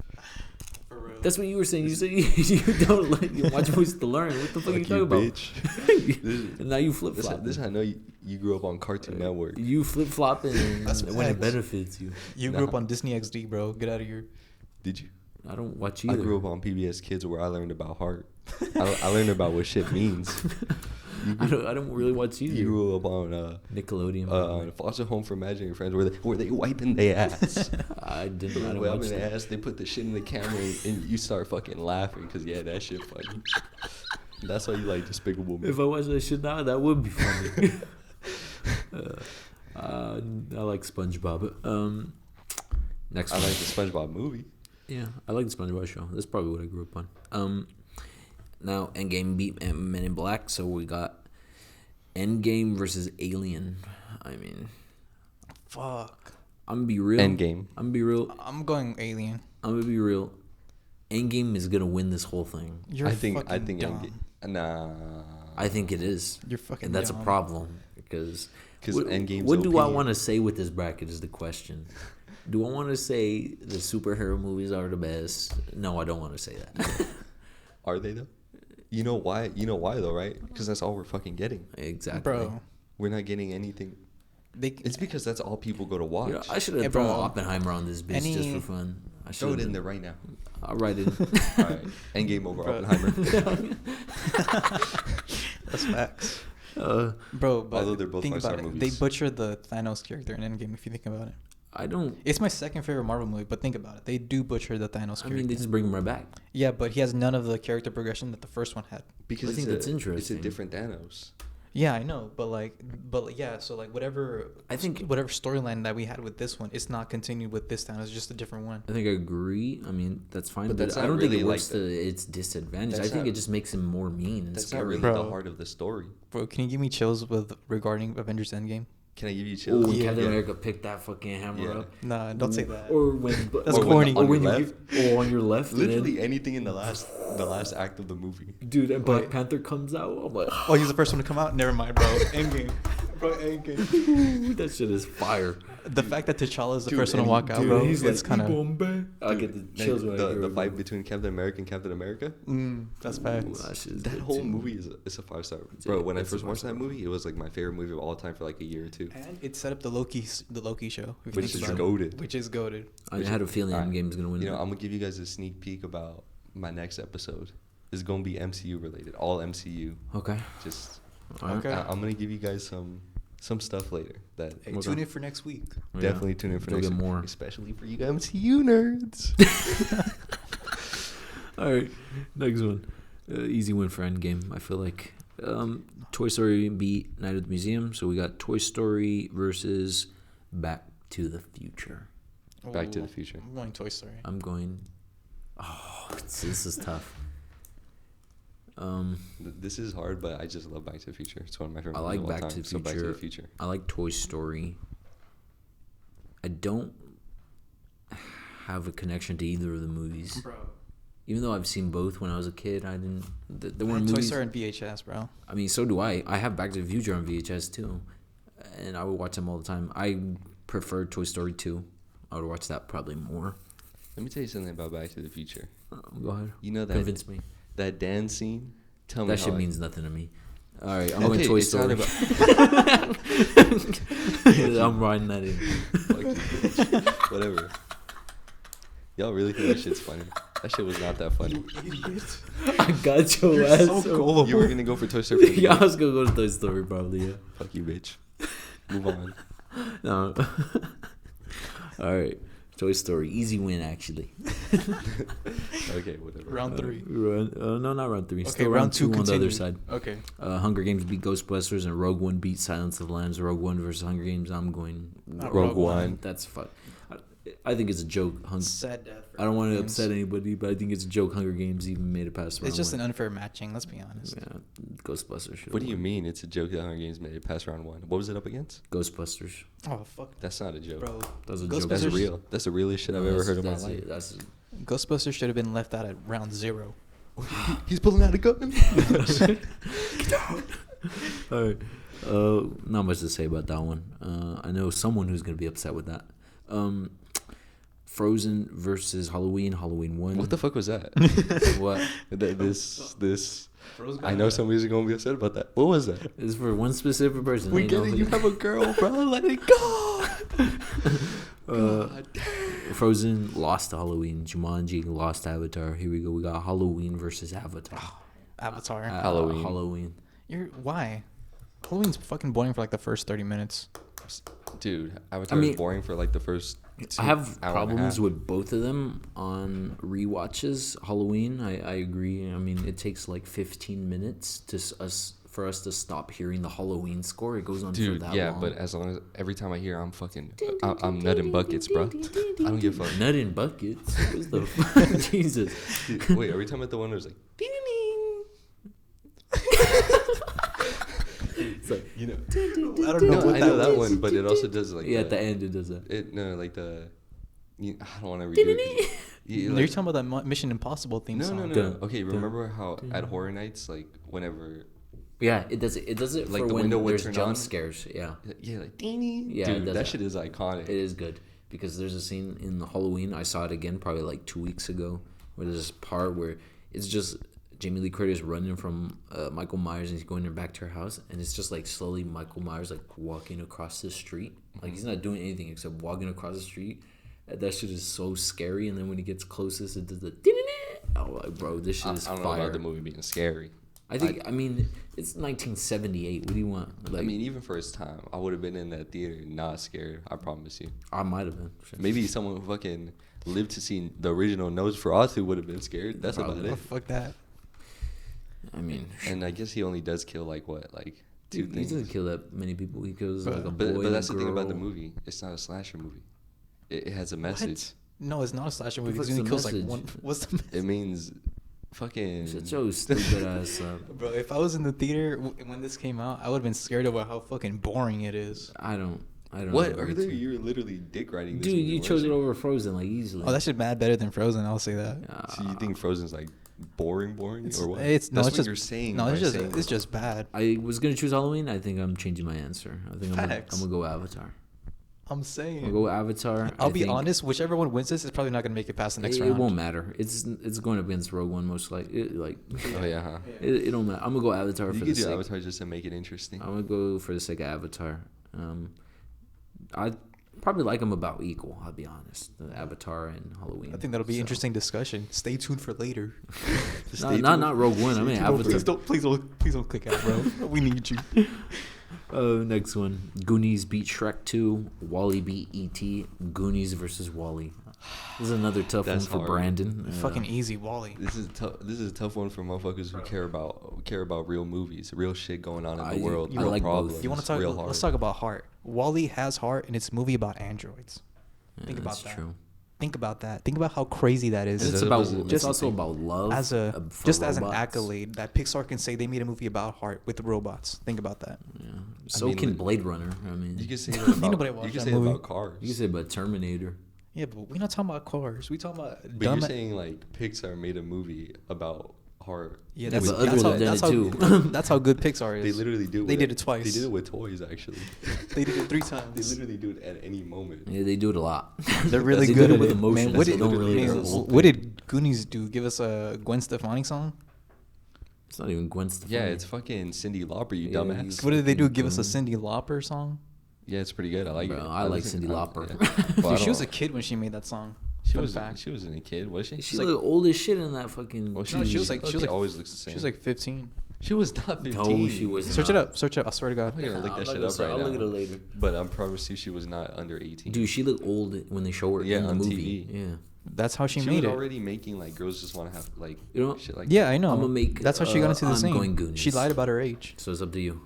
B: For real.
A: That's what you were saying. You said you don't like you watch movies to learn. What the fuck are you talking about?
C: Bitch.
A: And now you flip flop.
C: This I know you grew up on Cartoon Network.
A: You flip flopping when it
B: facts.
A: benefits you.
B: You grew up on Disney XD, bro. Get out of here.
C: Did you?
A: I don't watch either.
C: I grew up on PBS Kids where I learned about heart. I learned about what shit means.
A: I don't really watch either.
C: You grew up on
A: Nickelodeon.
C: Foster Home for Imaginary Friends where they wiping their ass.
A: I didn't. I
C: They
A: don't
C: wiping
A: watch
C: their
A: that.
C: ass. They put the shit in the camera and you start fucking laughing because that shit funny. That's why you like Despicable Me.
A: If I watch that shit now, that would be funny. I like SpongeBob. Next
C: I
A: one.
C: like the SpongeBob movie.
A: Yeah, I like the SpongeBob show. That's probably what I grew up on. Now Endgame beat Men in Black, so we got Endgame versus Alien. I mean,
B: Fuck.
A: I'm gonna be real.
C: Endgame.
A: I'm gonna be real.
B: I'm going Alien.
A: I'm gonna be real. Endgame is gonna win this whole thing.
B: You're
C: I think
B: fucking dumb.
C: Nah.
A: I think it is.
B: You're fucking
A: and that's
B: dumb.
A: a problem because
C: Endgame's
A: what do I
C: OP.
A: want to say with this bracket is the question. Do I want to say the superhero movies are the best? No, I don't want to say that.
C: Are they though? You know why though, right? Because that's all we're fucking getting.
A: Exactly.
B: Bro.
C: We're not getting anything. It's because that's all people go to watch.
A: You know, I should have
B: Hey,
A: thrown
B: bro.
A: Oppenheimer on this bitch just for fun. I
C: Throw
A: should've
C: it in
A: done-
C: there right now.
A: I'll write it.
C: All right. Endgame over
B: Bro.
C: Oppenheimer.
B: That's facts.
A: Uh,
B: Bro, but
C: Although they're both
B: think
C: five-star
B: about it.
C: movies.
B: They butchered the Thanos character in Endgame, if you think about it.
A: I don't.
B: It's my second favorite Marvel movie, but think about it. They do butcher the Thanos character.
A: I mean, they just bring him right back.
B: Yeah, but he has none of the character progression that the first one had.
C: Because
A: I think that's interesting.
C: It's a different Thanos.
B: Yeah, I know, but yeah, so like whatever whatever storyline that we had with this one, it's not continued with this time. It's just a different one.
A: I think I agree. I mean, that's fine,
C: But
A: but,
C: that's
A: I
C: not
A: don't think
C: really
A: it works
C: like
A: to its disadvantage. I
C: that's
A: think
C: not-
A: it just makes him more mean and
C: That's
A: scary.
C: not really
B: Bro.
C: the heart of the story.
B: Bro, can you give me chills regarding Avengers Endgame?
C: Can I give you
A: Oh,
C: chills?
A: when
B: Yeah.
A: Captain America picked that fucking hammer
C: Yeah.
A: up.
B: Nah, don't say that.
A: Or when
B: That's
A: or
B: corny.
A: Or
C: On
A: when
C: your
A: you
C: left?
A: on your left. and
C: Literally
A: then,
C: anything in the last act of the movie.
A: dude, and Black
B: But-
A: Panther comes out. I'm like,
B: Oh, he's the first one to come out? Never mind, bro. Endgame. Bro, Endgame.
A: ooh, that shit is fire.
B: The fact that T'Challa is the
C: Dude,
B: first one to
C: and-
B: walk out,
A: Dude,
B: bro,
A: he's
B: it's
A: like,
B: kind of...
A: "Ibombe." I get the chills when I hear
C: The
A: it,
C: fight
A: bro.
C: between Captain America and Captain America.
B: That's
A: Ooh,
B: facts.
A: that shit is
C: That
A: good
C: whole
A: too.
C: movie is a 5-star. Bro, when I
A: it's a
C: first watched that
A: 5-star.
C: movie, it was like my favorite movie of all time for like a year or two.
B: And it set up the Loki show. if you
C: Which
B: think
C: is
B: about it.
C: goated.
B: Which is goaded.
A: I had a feeling
C: Alright.
A: Endgame's gonna win.
C: You know,
A: that.
C: I'm gonna give you guys a sneak peek about my next episode. It's gonna be MCU related, all MCU.
A: Okay.
C: Just
A: Alright.
B: Okay.
C: I'm gonna give you guys some stuff later that
B: Hey,
A: Okay.
B: tune in for next week.
A: Yeah.
C: definitely tune in for
A: You'll
C: next
A: get
C: week,
A: more.
C: especially for you MCU nerds.
A: All right, next one. Easy win for Endgame. I feel like Toy Story beat Night at the Museum, so we got Toy Story versus Back to the Future.
C: Back to the Future.
B: I'm going Toy Story.
A: I'm going. Oh, this is tough.
C: This is hard, but I just love Back to the Future. It's one of my favorite
A: I
C: movies
A: like
C: of all
A: Back
C: time.
A: to the
C: So Back to the
A: Future.
C: Future.
A: I like Toy Story. I don't have a connection to either of the movies.
B: Bro.
A: Even though I've seen both when I was a kid, I didn't. There
B: I
A: weren't
B: have Toy
A: movies.
B: Story and VHS, bro.
A: I mean, so do I. I have Back to the Future on VHS too, and I would watch them all the time. I prefer Toy Story 2. I would watch that probably more.
C: Let me tell you something about Back to the Future.
A: Go ahead.
C: You know that
A: Convince me.
C: that dance scene. Tell me
A: That
C: how
A: shit
C: I-
A: means nothing to me. All right, I'm
C: Okay,
A: going Toy
C: it's not
A: Story. I'm riding that in.
C: Fuck you, bitch. Whatever. Y'all really think that shit's funny? That shit was not that funny.
A: I got your
B: You're
A: ass.
B: so gullible.
C: You were gonna go for Toy Story. For the
A: Yeah, I
C: game?
A: was gonna go to Toy Story probably. Yeah.
C: Fuck you, bitch. Move on.
A: No. All right. Toy Story. Easy win, actually.
C: Okay, whatever.
B: Round 3.
A: No, not round 3.
B: Okay,
A: Still
B: round 2
A: on the other
B: continued.
A: side.
B: Okay.
A: Hunger Games beat Ghostbusters, and Rogue One beat Silence of the Lambs. Rogue One versus Hunger Games. I'm going
C: Rogue One.
A: That's fun. I think it's a joke.
B: Sad death.
A: I don't want to upset anybody, but I think it's a joke. Hunger Games even made it past round
B: It's just
A: one.
B: an unfair matching. Let's be honest.
A: Yeah, Ghostbusters. should've
C: What do you
A: won.
C: mean? It's a joke that Hunger Games made it past round 1. What was it up against?
A: Ghostbusters.
B: Oh fuck,
C: That's not a joke.
B: bro.
A: That's a
B: Ghostbusters-
A: joke.
C: That's real. That's the realest shit I've ever heard in my life.
A: That's
B: Ghostbusters should have been left out at round 0.
C: He's pulling out a gun.
A: all right. Not much to say about that one. I know someone who's gonna be upset with that. Frozen versus Halloween. Halloween won.
C: What the fuck was that?
A: What?
C: This. I know somebody's gonna be upset about that. What was that?
A: It's for one specific person.
C: We
A: I
C: get
A: know
C: it.
A: who-
C: You have a girl, bro. Let it go. God damn.
A: Frozen lost to Halloween. Jumanji lost to Avatar. Here we go. We got Halloween versus Avatar.
B: Avatar.
C: Halloween.
A: Halloween.
B: Why? Halloween's fucking boring for like the first 30 minutes.
C: Dude, Avatar
A: I mean-
C: was boring for like the first.
A: I have
C: hour and a
A: problems
C: half.
A: with both of them on rewatches. Halloween, I agree. I mean, it takes like 15 minutes for us to stop hearing the Halloween score. It goes on for
C: Dude,
A: that
C: yeah,
A: long.
C: but as long as every time I hear, I'm nutting buckets, bro. I don't give a fuck.
A: Nut in buckets. What's the fuck? Jesus.
C: Dude, wait, every time at the one, there's like, ding, ding,
A: It's like,
C: you know.
B: I don't know
C: No,
B: what
C: I know
B: that
C: that
B: was.
C: one, but it also does like.
A: yeah, at the end it does that.
C: Like the. I don't want to redo it.
B: You're
C: Like,
B: talking about that Mission Impossible theme
C: no,
B: song.
C: no, no,
A: Dun,
C: no. Okay,
A: dun,
C: remember how at Horror Nights, like whenever,
A: Yeah, it does it. It does it
C: Like
A: for
C: the
A: when
C: window would
A: there's
C: turn
A: jump
C: on?
A: scares. Yeah,
C: yeah, like ding, ding.
A: Yeah, it
C: Dude,
A: does
C: that
A: that.
C: shit is iconic.
A: it is good because there's a scene in the Halloween. I saw it again probably like 2 weeks ago, where there's this part where it's just Jamie Lee Curtis running from Michael Myers and he's going back to her house, and it's just like slowly Michael Myers like walking across the street, like he's not doing anything except walking across the street. And that shit is so scary, and then when he gets closest, it does the. Oh, like, bro, this shit is
C: I don't know
A: fire.
C: about the movie being scary.
A: I think. I mean, it's 1978. What do you want? Like,
C: I mean, even for its time, I would have been in that theater not scared. I promise you.
A: I might have been. Shit.
C: Maybe someone who fucking lived to see the original Nosferatu would have been scared. That's
A: Probably.
C: about
B: Oh,
C: it.
B: fuck that.
A: I mean,
C: And I guess he only does kill like what, like two
A: he
C: things.
A: doesn't kill that many people. He kills
B: But-
A: like a boy.
C: But
A: and
C: that's
A: a
C: the thing about the
A: girl.
C: movie. It's not a slasher movie. It has a message.
B: No, it's not a slasher movie.
A: fuck's
B: Because he
A: the
B: kills like
A: message?
B: one. What's the message?
C: It means fucking.
A: Shut your stupid ass up.
B: Bro, if I was in the theater when this came out, I would have been scared about how fucking boring it is.
A: I don't.
C: What?
A: know.
C: Earlier you were literally dick riding this
A: Dude,
C: movie,
A: you
C: weren't
A: chose it over Frozen like easily.
B: Oh, that shit mad better than Frozen. I'll say that.
C: So you think Frozen's like boring,
B: It's,
C: or what?
B: it's no,
C: That's
B: it's
C: what
B: just
C: you're saying.
B: no,
C: by
B: it's
C: saying
B: just
C: that.
B: bad.
A: I was gonna choose Halloween. I think I'm changing my answer. I think I'm
B: Facts.
A: gonna go Avatar.
B: I'm saying.
A: I'll go Avatar.
B: I'll
A: I
B: be
A: think
B: honest. Whichever one wins this is probably not gonna make it past the next
A: it
B: round.
A: won't matter. It's going up against Rogue One most likely.
C: Oh yeah, huh?
A: It don't matter. I'm gonna go Avatar
C: You
A: for
C: could
A: the
C: do
A: sake.
C: Avatar just to make it interesting.
A: I'm gonna go for the sake of Avatar. I probably like them about equal. I'll be honest. The Avatar and Halloween.
B: I think that'll be
A: So-
B: interesting discussion. Stay tuned for later.
A: Not Rogue One. I mean Avatar.
B: Please don't click out, bro. We need you.
A: Next one. Goonies beat Shrek 2. Wall-E beat E.T. Goonies versus Wall-E. This is another tough
C: That's
A: one for
C: hard.
A: Brandon.
B: Fucking easy, Wally.
C: This is tough. This is a tough one for motherfuckers who care about real movies, real shit going on in the world,
A: I
C: real
A: like both.
C: problems.
B: You want to talk?
C: Real hard.
B: Let's talk about heart. Wally has heart, and it's a movie about androids. Think about
A: that's
B: that.
A: true.
B: Think about that. Think about how crazy that is.
A: And
C: Is
A: it's
C: it-
A: about.
C: was it-
A: It's
B: just
A: also about love.
B: as a
A: for
B: just as an
A: robots.
B: accolade that Pixar can say they made a movie about heart with the robots. Think about that.
A: Yeah. So
C: mean,
A: can
C: li-
A: Blade Runner. I mean,
C: You can say that
B: Ain't
C: about,
B: nobody
C: you
B: watched
C: can
B: that
C: say
B: movie.
C: about cars.
A: you can say about Terminator.
B: Yeah, but we're not talking about cars. We talking about
C: but
B: dumb.
C: you're saying like Pixar made a movie about heart.
B: Yeah,
A: Yeah,
B: that's,
A: but other
B: that's, how,
A: than that
B: that's, how,
A: too.
B: that's how good Pixar is.
C: They literally do.
B: They
C: with
B: did it twice.
C: They did it with toys actually.
B: They did it 3
C: They
B: times.
C: literally do it at any moment.
A: Yeah, they do it a lot.
B: They're really
A: They
B: good
A: do it
B: at
A: with
B: it.
A: emotions.
B: Man, what
A: They
B: did,
A: don't really
B: man,
A: exist.
B: what did Goonies do? Give us a Gwen Stefani song?
A: It's not even Gwen Stefani.
C: Yeah, it's fucking Cindy Lauper, you
A: Yeah,
C: dumbass.
A: he's-
B: What did they do? Give us a
A: Goon.
B: Cindy Lauper song?
C: Yeah, it's pretty good. I like
A: Bro,
C: it.
A: I like
C: listen-
A: Cyndi Lauper.
C: yeah.
B: Dude,
C: Well, I
B: she was a
C: don't-
B: kid when she made that song.
C: She
B: Fun
C: was.
B: fact.
C: She wasn't a kid, was she?
A: She
B: like-
A: looked old as shit in that fucking.
C: Well,
B: No, she was like
C: always looks the same.
B: She was like 15.
C: She was not 15.
A: No, she was
B: Search
A: not.
B: it up. Search it up. I swear to God.
C: I'm gonna look
A: I'm
C: that
A: not
C: shit
A: gonna
C: up
A: say-
C: right
A: I'll
C: now.
A: look at it later.
C: But I promise you, she was not under 18.
A: Dude, she looked old when they show her
C: Yeah,
A: in the
C: on
A: movie.
C: TV.
A: Yeah.
B: That's how she
C: She
B: made
C: was
B: it.
C: already making like girls just want to have like
A: You know-
C: shit like
B: Yeah,
C: that.
B: I know.
A: I'ma make,
B: That's how she got into the
A: I'm
B: scene.
A: going Goonies.
B: She lied about her age.
A: So it's up to you.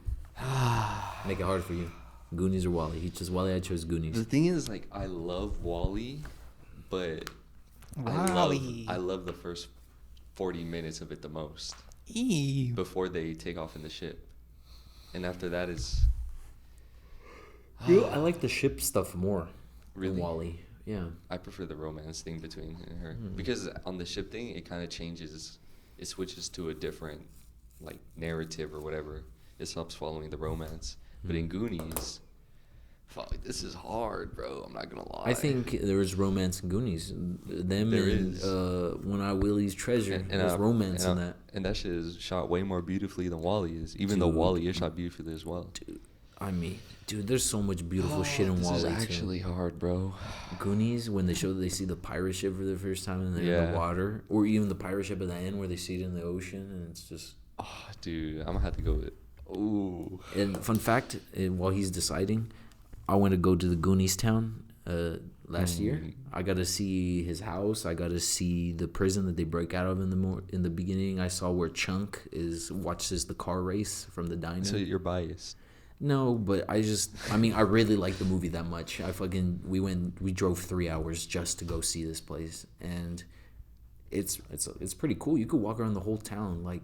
A: Make it hard for you. Goonies or Wally? He chose Wally. I chose Goonies.
C: The thing is, like, I love Wally, but
B: Wally.
C: I love the first 40 minutes of it the most
B: Eve.
C: before they take off in the ship, and after that is
A: You know, I like the ship stuff more.
C: Really?
A: Than Wally. Yeah.
C: I prefer the romance thing between him and her because on the ship thing it kind of changes, it switches to a different like narrative or whatever. It stops following the romance. But in Goonies, fuck, this is hard, bro. I'm not gonna lie.
A: I think there was romance in Goonies. Them
C: There
A: and
C: is.
A: When I Willie's Treasure. There's romance in that.
C: And that shit is shot way more beautifully than Wally is. Even though
A: Dude.
C: Wally is shot beautifully as well.
A: Dude, there's so much beautiful shit in
C: This
A: Wally
C: is
A: too.
C: actually hard, bro.
A: Goonies, when they see the pirate ship for the first time and they're in
C: Yeah.
A: the water, or even the pirate ship at the end where they see it in the ocean, and it's just.
C: Oh, dude, I'm gonna have to go with. Ooh.
A: And fun fact, while he's deciding, I went to go to the Goonies town last year. I got to see his house. I got to see the prison that they break out of in the beginning. I saw where Chunk watches the car race from the diner.
C: So you're biased.
A: No, but I really like the movie that much. We drove 3 hours just to go see this place, and it's pretty cool. You could walk around the whole town like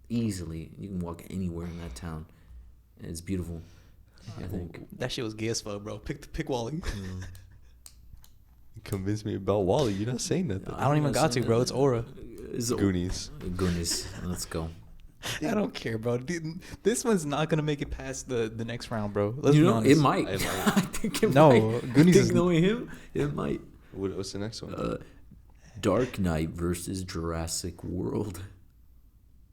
A: easily. You can walk anywhere in that town, and it's beautiful. I think.
B: That shit was gay as fuck, bro. Pick Wally.
C: You convinced me about Wally. You're not saying nothing.
B: I don't even got to, bro. It's Aura.
C: Goonies.
A: Goonies. Let's go.
B: I don't care, bro. Dude, this one's not gonna make it past the next round, bro. Let's
A: You
B: be
A: know,
B: honest.
A: it might.
C: It might.
A: I think it
B: No,
A: might.
B: Goonies
A: I think
B: is-
A: knowing him, it might.
C: What's the next one?
A: Dark Knight versus Jurassic World.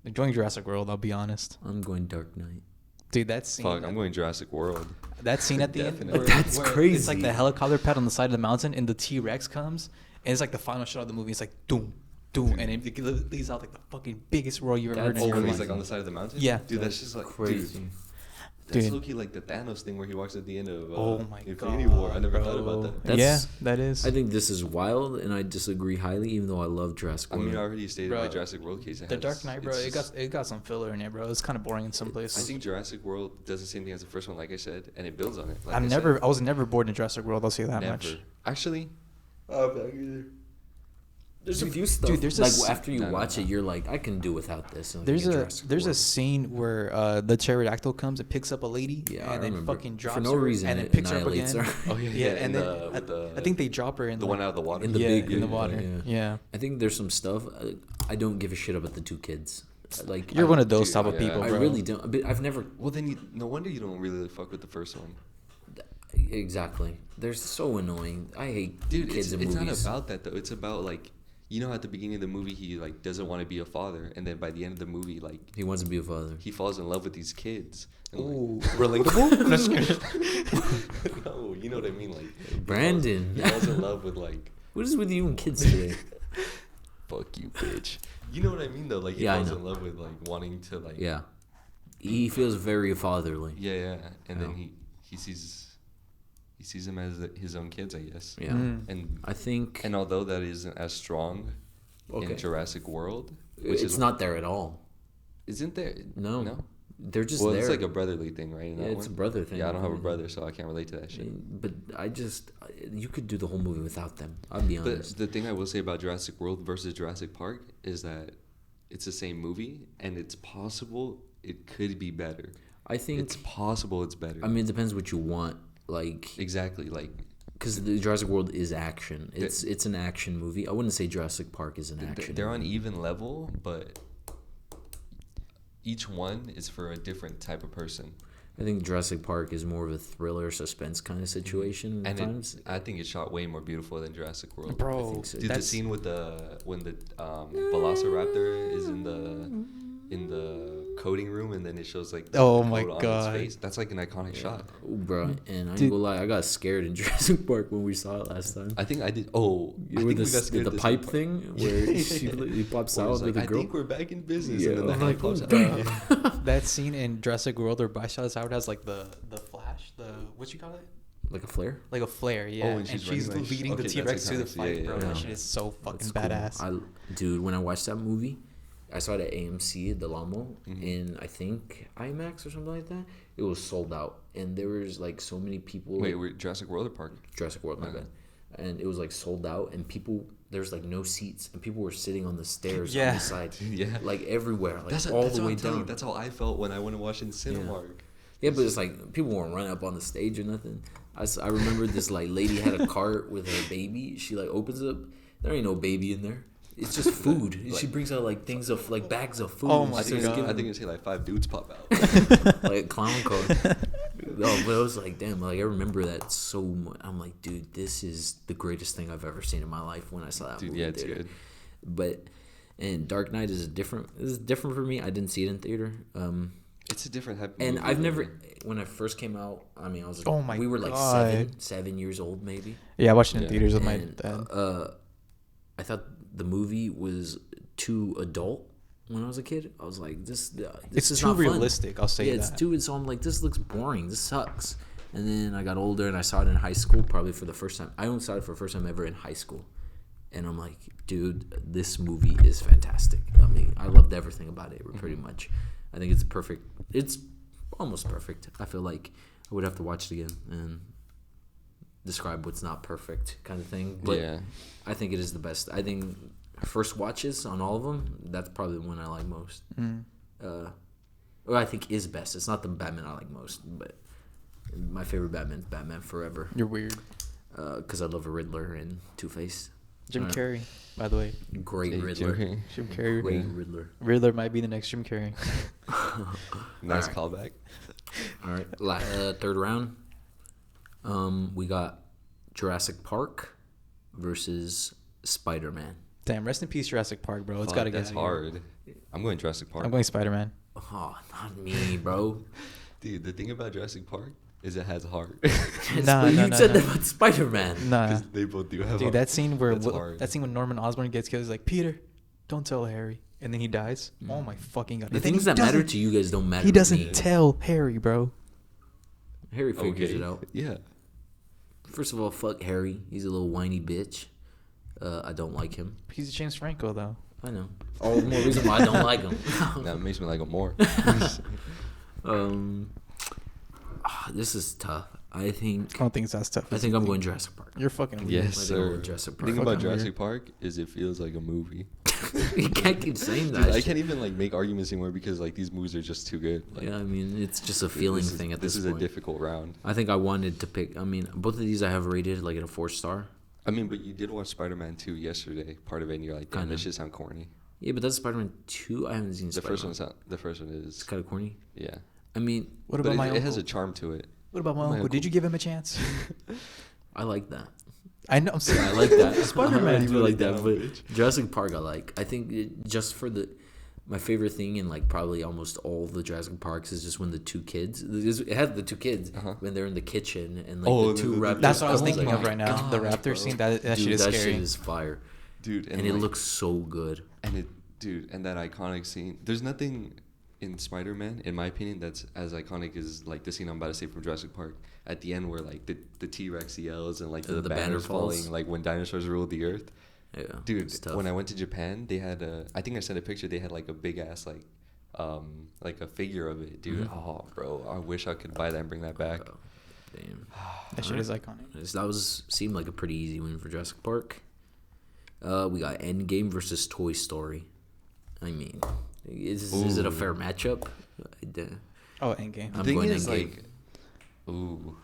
B: Enjoying Jurassic World. I'll be honest,
A: I'm going Dark Knight.
B: dude. That scene.
C: Fuck, I'm going Jurassic World.
B: That scene at the end.
C: Definitely.
A: That's
B: It's like
A: crazy.
B: the helicopter pad on the side of the mountain, and the T-Rex comes, and it's like the final shot of the movie. It's like doom, doom, and it leaves out like the fucking biggest roar you've ever heard in
A: That's
B: your
C: When
B: life.
C: he's like on the side of the mountain?
B: Yeah.
C: Dude, that's just like
A: Crazy.
C: Dude, that's
B: Dude.
C: low-key like the Thanos thing where he walks at the end of
B: Oh my
C: Infinity
B: God,
C: War. I never thought
B: bro.
C: about that.
A: That's-
B: Yeah, that is.
A: I think this is wild, and I disagree highly, even though I love Jurassic
C: I
A: World.
C: mean, I already stated
B: Bro,
C: my Jurassic World case.
B: The Dark Knight, bro. It got some filler in it, bro. It's kind of boring in some places.
C: I think Jurassic World does the same thing as the first one, like I said, and it builds on it. Like
B: I was never bored in Jurassic World. I'll say that
C: never.
B: much.
C: Actually,
A: There's a few stuff.
B: Dude, there's a
A: like
B: s-
A: after you
C: No, no,
A: watch
C: no.
A: it, you're like, I can do without this. And
B: There's
A: you get
B: a
A: Jurassic
B: there's a
A: World.
B: scene where the pterodactyl comes and picks up a lady,
A: Yeah, I
B: and then
A: remember.
B: fucking
A: For
B: drops
A: no
B: her,
A: reason
B: and then
A: it
B: picks her up
A: annihilates
B: again.
A: her.
C: oh yeah,
B: Yeah, and then
C: with the,
B: I think they drop her in
C: the one out of the water.
A: In the
B: yeah,
A: big
B: in the
A: one,
B: water. Yeah.
A: I think there's some stuff. I don't give a shit about the two kids. Like
B: You're
A: I,
B: one of those
C: dude,
B: type of
C: yeah.
B: people,
A: I
B: bro.
A: really don't. But I've never
C: Well, then no wonder you don't really fuck with the first one,
A: exactly. They're so annoying. I hate
C: dude.
A: kids in
C: It's
A: movies.
C: not about that though. It's about like, you know, at the beginning of the movie, he like doesn't want to be a father, and then by the end of the movie, like
A: He wants to be a father.
C: he falls in love with these kids. And,
B: Ooh,
C: like,
B: relatable.
C: no, you know what I mean, like
A: Brandon.
C: He falls in love with like,
A: What is with you and kids today?
C: fuck you, bitch. You know what I mean though. Like he
A: Yeah, I
C: falls
A: know.
C: in love with like wanting to like
A: Yeah, he feels very fatherly.
C: yeah, and then
A: Yeah.
C: he sees them as his own kids, I guess.
A: Yeah,
B: Mm.
C: And
A: I think
C: although that isn't as strong
A: okay.
C: in Jurassic World, which
A: It's
C: is
A: not there at all.
C: isn't there?
A: No.
C: No.
A: They're just
C: Well,
A: there.
C: it's like a brotherly thing, right? in
A: Yeah,
C: that
A: it's
C: one?
A: a brother thing.
C: Yeah, I don't have a brother, so I can't relate to that shit.
A: But you could do the whole movie without them. I'll be
C: But
A: honest.
C: the thing I will say about Jurassic World versus Jurassic Park is that it's the same movie, and it's possible it could be better.
A: I think
C: It's possible it's better.
A: I mean, it depends what you want. Like,
C: exactly. Like
A: because the Jurassic World is action. It's an action movie. I wouldn't say Jurassic Park is an action.
C: they're on
A: movie.
C: even level, but each one is for a different type of person.
A: I think Jurassic Park is more of a thriller, suspense kind of situation at
C: And
A: times.
C: I think it's shot way more beautiful than Jurassic World.
A: I
B: Bro,
A: think so.
C: Dude, the
B: that's
C: scene with when the Velociraptor is in the coding room, and then it shows like
B: Oh
C: the
B: my
C: code on
B: God.
C: its face. That's like an iconic shot.
A: Ooh, bro, and I ain't
B: Dude.
A: gonna lie, I got scared in Jurassic Park when we saw it last time.
C: I think I did. Oh, I think
A: With
C: we got
A: the,
C: scared
A: with the
C: this
A: pipe
C: part.
A: thing where he pops
C: Where
A: out
C: it's
A: with
C: like,
A: the
C: I
A: girl.
C: think we're back in business,
A: Yeah,
C: and then the
A: I'm
C: head
A: like,
C: pops
A: oh,
C: out.
A: damn.
B: That scene in Jurassic World or by shots out has like the flash, the what you call it?
A: Like a flare.
B: Like a flare, yeah.
C: Oh,
B: and
C: and
B: she's
C: she's running, like,
B: leading the
C: okay,
B: T Rex
C: that's
B: to the
C: iconic.
B: fight,
C: Yeah,
B: bro.
C: yeah,
B: That
A: yeah.
B: shit is so fucking
A: That's cool.
B: badass.
A: Dude, when I watched that movie, I saw it at AMC at the Lamo
C: Mhm.
A: in I think IMAX or something like that. It was sold out, and there was like so many people.
C: Wait,
A: like,
C: we're Jurassic World or Park?
A: Jurassic World, my
C: Okay.
A: bad. And it was like sold out, and people there's like no seats, and people were sitting on the stairs on
B: Yeah.
A: the side,
C: Yeah.
A: like everywhere, like
C: That's
A: all
C: that's
A: the
C: what
A: way
C: I'm telling you.
A: down.
C: That's how I felt when I went and watched in Cinemark.
A: Yeah, but it's like people weren't running up on the stage or nothing. I remember this like lady had a cart with her baby. She like opens it up. There ain't no baby in there. It's just food. She brings out like things of like bags of food.
B: Oh
A: and
B: my
A: she starts
B: God.
A: giving
C: I think it's like 5 dudes pop out.
A: like a clown car. Oh, but I was like, damn, like I remember that so much. I'm like, dude, this is the greatest thing I've ever seen in my life when I saw that
C: Dude,
A: movie.
C: yeah,
A: in
C: it's
A: theater.
C: good.
A: But and Dark Knight is different. This is different for me. I didn't see it in theater.
C: It's a different type of
A: And
C: movie,
A: I've
C: though.
A: never when I first came out. I mean, I was
B: Oh my
A: we were like
B: God.
A: 7 years old maybe.
B: Yeah, I watched it in
C: Yeah.
B: theaters with my
A: And,
B: dad.
A: I thought the movie was too adult when I was a kid. I was like, this
B: It's
A: is
B: too
A: not fun.
B: realistic. I'll say
A: Yeah,
B: that.
A: it's too. So I'm like, this looks boring. This sucks. And then I got older and I saw it in high school, probably for the first time. I only saw it for the first time ever in high school, and I'm like, dude, this movie is fantastic. I mean, I loved everything about it. Pretty much, I think it's perfect. It's almost perfect. I feel like I would have to watch it again and describe what's not perfect, kind of thing. But
C: Yeah.
A: I think it is the best. I think first watches on all of them, that's probably the one I like most.
B: Mm.
A: Or I think is best. It's not the Batman I like most, but my favorite Batman's Batman Forever.
B: You're weird.
A: Because I love a Riddler and Two-Face.
B: Jim
A: Alright.
B: Carrey, by the way.
A: Great
C: Hey,
A: Riddler.
C: Jim
B: Jim Carrey.
A: Great Riddler.
B: Riddler might be the next Jim Carrey.
C: Nice
A: Alright.
C: callback.
A: All right. Third round. We got Jurassic Park versus Spider-Man.
B: Damn, rest in peace, Jurassic Park, bro. It's
C: Fuck,
B: got to get
C: that's
B: out of here.
C: hard. I'm going Jurassic Park.
B: I'm going Spider-Man.
A: Oh, not me, bro.
C: Dude, the thing about Jurassic Park is it has heart.
B: Nah,
A: you
B: nah,
A: said
B: nah.
A: that about Spider-Man.
B: Nah.
C: Because they both do have
B: Dude,
C: heart.
B: that scene where
C: That's hard.
B: that scene when Norman Osborn gets killed is like, Peter, don't tell Harry, and then he dies.
A: Mm.
B: Oh my fucking god!
A: The
B: And then
A: things
B: he
A: that matter
B: doesn't-
A: to you guys don't matter
B: he
A: to
B: doesn't
A: me.
B: tell Harry, bro.
A: Harry figures
C: Okay.
A: it out.
C: Yeah.
A: First of all, fuck Harry. He's a little whiny bitch. I don't like him.
B: He's James Franco though.
A: I know. All the more reason why I don't like him.
C: That makes me like him more.
A: This is tough. I
B: I
A: think
B: don't think it's that tough.
A: I think I'm going Jurassic Park.
B: You're fucking weird.
C: Yes,
A: I think I'm
C: sir.
A: going Jurassic
C: The
A: Park.
C: thing about
B: Fucking weird.
C: Jurassic Park is it feels like a movie.
A: You can't keep saying
C: Dude,
A: that.
C: I
A: shit.
C: can't even like make arguments anymore because like these movies are just too good. Like,
A: Yeah, I mean, it's just a feeling
C: this is-
A: thing at
C: this
A: this
C: is
A: point.
C: a difficult round.
A: I think I wanted to pick. I mean, both of these I have rated like at a 4-star.
C: I mean, but you did watch Spider-Man 2 yesterday, part of it, and you're like, damn,
A: Kinda.
C: this shit sound corny.
A: Yeah, but that's Spider-Man 2. I haven't seen
C: The
A: Spider-Man.
C: first one's not. The first one
A: It's
C: is.
A: kind of corny.
C: Yeah.
A: I mean,
B: What
C: But
B: about my
C: it
B: uncle?
C: has a charm to it.
B: What about my
C: my
B: uncle? Did
C: uncle.
B: you give him a chance?
A: I like that.
B: I know. I'm sorry.
A: I like that.
B: Spider-Man,
A: I do
C: you
A: like
C: really
A: that.
C: down,
A: But
C: bitch.
A: Jurassic Park, I like. I think just for my favorite thing in like probably almost all the Jurassic Parks is just when the two kids. It had the two kids
C: Uh-huh.
A: when they're in the kitchen and like
C: Oh,
A: the two
C: the-
A: raptors.
B: That's what I was
C: Oh
B: thinking
C: my
B: of right now. The
C: God,
B: raptor
C: bro.
B: scene. That
A: Dude,
B: shit is
A: that
B: scary.
A: shit is fire,
C: Dude,
A: and it
C: like,
A: looks so good.
C: And it, dude, and that iconic scene. There's nothing in Spider-Man, in my opinion, that's as iconic as like the scene I'm about to say from Jurassic Park at the end, where like the T-Rex yells and like
A: And
C: the
A: the banner
C: banner's
A: falls.
C: falling, like when dinosaurs ruled the earth.
A: Yeah,
C: Dude,
A: it's tough.
C: when I went to Japan, they had I think I sent a picture. They had like a big ass like a figure of it, dude.
A: Mhm.
C: Oh, bro, I wish I could buy that and bring that back.
A: Oh, damn.
B: That shit is iconic.
A: That seemed like a pretty easy win for Jurassic Park. We got Endgame versus Toy Story. I mean, is it a
C: Ooh.
A: fair matchup?
B: Oh, Endgame.
C: The
A: I'm
C: thing
A: going
C: is,
A: Endgame.
C: like, ooh,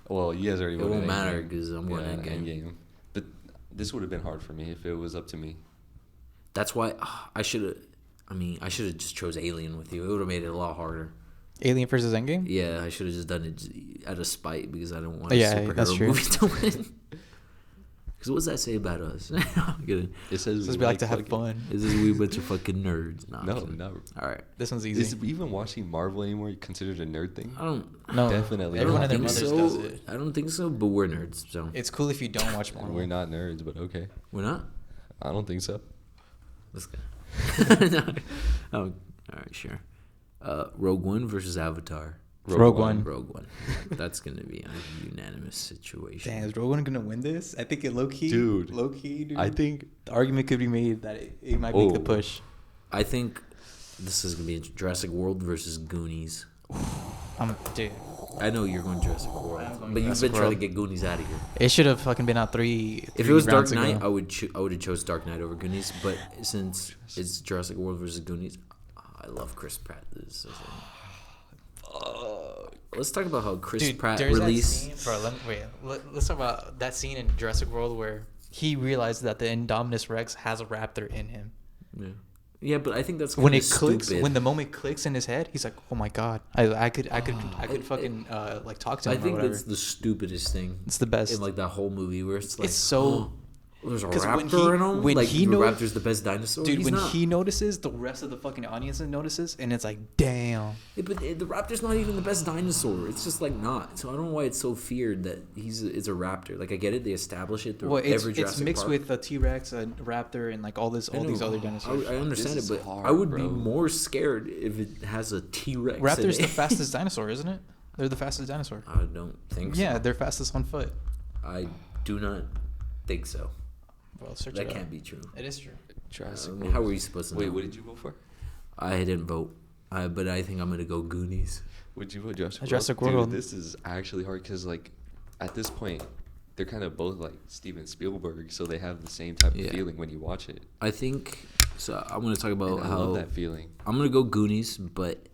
C: well, you guys already
A: It
C: voted
A: won't matter
C: Endgame.
A: because I'm going
C: Yeah,
A: Endgame.
C: But this would have been hard for me if it was up to me.
A: That's why I should have. I mean, I should have just chose Alien with you. It would have made it a lot harder.
B: Alien versus Endgame.
A: Yeah, I should have just done it out of spite because I don't want
B: Yeah,
A: a
B: that's
A: superhero
B: true.
A: movie to win. Because what does that say about us? I'm kidding.
C: It says
B: This we like to have fun.
A: Is this we bunch of fucking nerds? Nah, I'm
C: No,
A: kidding.
C: no.
A: All right.
B: This one's easy.
C: Is even watching Marvel anymore considered a nerd thing?
A: I don't.
B: No,
C: Definitely.
B: Everyone
C: I
B: and their
C: don't
B: mothers
C: think
B: does
A: so.
B: it.
A: I don't think so, but we're nerds, so
B: It's cool if you don't watch
C: And
B: Marvel.
C: we're not nerds, but okay.
A: we're not.
C: I don't think so.
A: Let's go. Oh, all right, sure. Rogue One versus Avatar.
B: Rogue One.
A: Rogue One. That's gonna be a unanimous situation.
B: Damn, is Rogue One gonna win this? I think it low key,
C: Dude.
B: dude.
C: I think
B: the argument could be made that it might make the push.
A: I think this is gonna be Jurassic World versus Goonies.
B: Dude,
A: I know you're going Jurassic World,
B: I'm going
A: but you've
B: Jurassic
A: been trying to
B: World.
A: get Goonies out of here.
B: it should have fucking been out three.
A: If it was Dark
B: rounds
A: Knight,
B: ago.
A: I would have chose Dark Knight over Goonies. But since it's Jurassic World versus Goonies, I love Chris Pratt. Let's talk about how Chris Pratt
B: there's
A: released.
B: that scene, bro. Let's talk about that scene in Jurassic World where he realized that the Indominus Rex has a raptor in him.
A: Yeah, but I think that's
B: When
A: kinda
B: it clicks,
A: stupid.
B: when the moment clicks in his head, he's like, "Oh my god, I could fucking like talk to him
A: I
B: or
A: think
B: whatever."
A: that's the stupidest thing.
B: It's the best.
A: In like that whole movie where it's like
B: It's so-
A: there's a
B: 'cause when
A: raptor
B: he-
A: in him.
B: when
A: Like
B: he
A: the
B: know-
A: raptor's the best dinosaur.
B: Dude,
A: He's
B: when
A: not.
B: he notices, the rest of the fucking audience notices, and it's like, damn.
A: Yeah, but the raptor's not even the best dinosaur. It's just like not. So I don't know why it's so feared that it's a raptor. Like I get it, they establish it through
B: Well,
A: every
B: it's
A: Jurassic
B: mixed
A: Park.
B: with a T-Rex, a raptor, and like all these other dinosaurs.
A: I understand
C: This
A: it,
C: is
A: but
C: hard,
A: I would be
C: bro.
A: more scared if it has a T-Rex. in
B: Raptor's
A: it.
B: the fastest dinosaur, isn't it? They're the fastest dinosaur.
A: I don't think so.
B: Yeah, they're fastest on foot.
A: I do not think so.
B: Well, search
A: That
B: it up.
A: can't be true.
B: It is true.
C: Jurassic
A: How were you supposed to know?
C: Wait, what did you vote for?
A: I didn't vote. But I think I'm gonna go Goonies.
C: Would you vote Jurassic World?
B: Jurassic World.
C: Dude, this is actually hard because like at this point they're kind of both like Steven Spielberg, so they have the same type
A: Yeah.
C: of feeling when you watch it.
A: I think so. I'm gonna talk about
C: And I
A: how
C: love that feeling.
A: I'm gonna go Goonies, but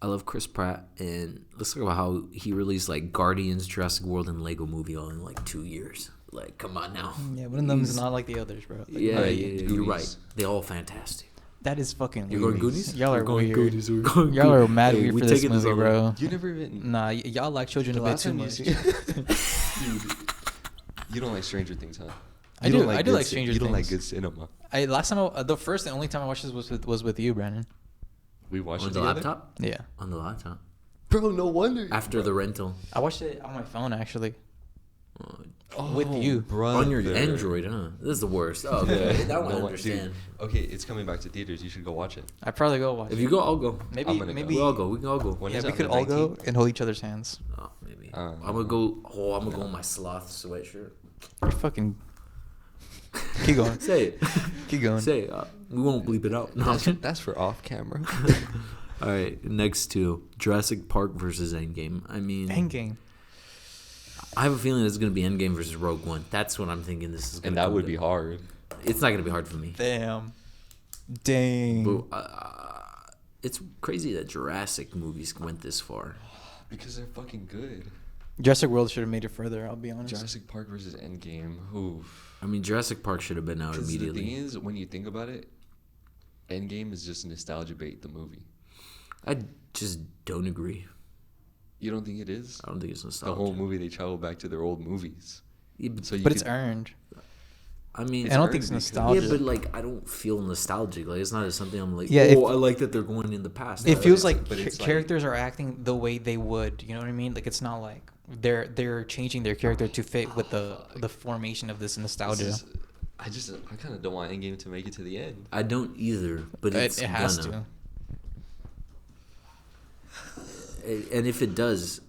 A: I love Chris Pratt, and let's talk about how he released like Guardians, Jurassic World, and Lego Movie all in like 2 years. Like, come on now.
B: Yeah, one of them is not like the others, bro. Like,
A: Yeah,
C: Alright,
A: you're
C: Goonies.
A: right. They all fantastic.
B: that is fucking.
A: You're
B: weird.
A: going Goonies?
B: Y'all are
A: We're going
B: weird.
A: Goonies. We're going
B: Y'all are
A: Goonies.
B: mad
A: Hey,
B: weird
A: we
B: for this
A: taking this
B: movie,
A: on
B: bro.
C: You never even.
B: Nah, y'all like children
C: The
B: a bit
C: last
B: too
C: time you
B: much.
C: see- You don't like Stranger Things, huh?
B: I
C: You
B: do.
C: don't
B: I do
C: good
B: like
C: ci-
B: Stranger
C: You don't like
B: Things.
C: good cinema.
B: The first and only time I watched this was with you, Brandon.
C: We watched
A: On
C: it
A: the
C: together?
A: laptop?
B: Yeah,
A: On the laptop.
C: Bro, no wonder.
A: After the rental.
B: I watched it on my phone actually.
C: Oh,
B: with you.
C: brother.
A: On your Android, huh? This is the worst. Oh, okay. That one I
C: No,
A: understand.
C: dude. Okay, it's coming back to theaters. You should go watch it.
B: I probably go watch.
A: If
B: it.
A: you go, I'll go.
B: maybe
C: I'm gonna go.
B: maybe
A: We all go. We can all go.
C: When
B: yeah,
C: is
B: we
C: that,
B: could
C: the
B: all go
C: 19th?
B: and hold each other's hands.
A: Oh, maybe.
C: I
A: I'm gonna go. Oh, I'm gonna go in my sloth sweatshirt.
B: You're fucking. Keep going.
A: Say it.
B: Keep going.
A: Say it. We won't bleep it out. No.
C: That's for off camera.
A: All right. Next two: Jurassic Park versus Endgame. I mean,
B: Endgame.
A: I have a feeling it's gonna be Endgame versus Rogue One. That's what I'm thinking. This is gonna.
C: And that
A: come
C: would
A: to.
C: be hard.
A: It's not gonna be hard for me.
B: Damn. Dang.
A: But it's crazy that Jurassic movies went this far.
C: Because they're fucking good.
B: Jurassic World should have made it further. I'll be honest.
C: Jurassic Park versus Endgame. Oof.
A: I mean, Jurassic Park should have been out
C: Because the
A: immediately.
C: thing is, when you think about it, Endgame is just nostalgia bait, the movie.
A: I just don't agree.
C: You don't think it is?
A: I don't think it's
C: The
A: nostalgia.
C: whole movie, they travel back to their old movies.
A: Yeah, but,
C: So you
B: But it's
C: could-
B: earned.
A: I mean,
B: I don't think
C: earned
B: it's
C: because-
B: nostalgia.
A: yeah, but like I don't feel nostalgic. Like it's not something I'm like.
B: Yeah,
A: oh,
B: if-
A: I like that they're going in the past.
B: It feels
C: it's-
B: like
C: but it's like-
B: characters are acting the way they would. You know what I mean? Like it's not like they're changing their character to fit with the formation of this nostalgia.
C: This is- I kind of don't want Endgame to make it to the end.
A: I don't either, but it's
B: it has
A: gonna.
B: to.
A: And if it does,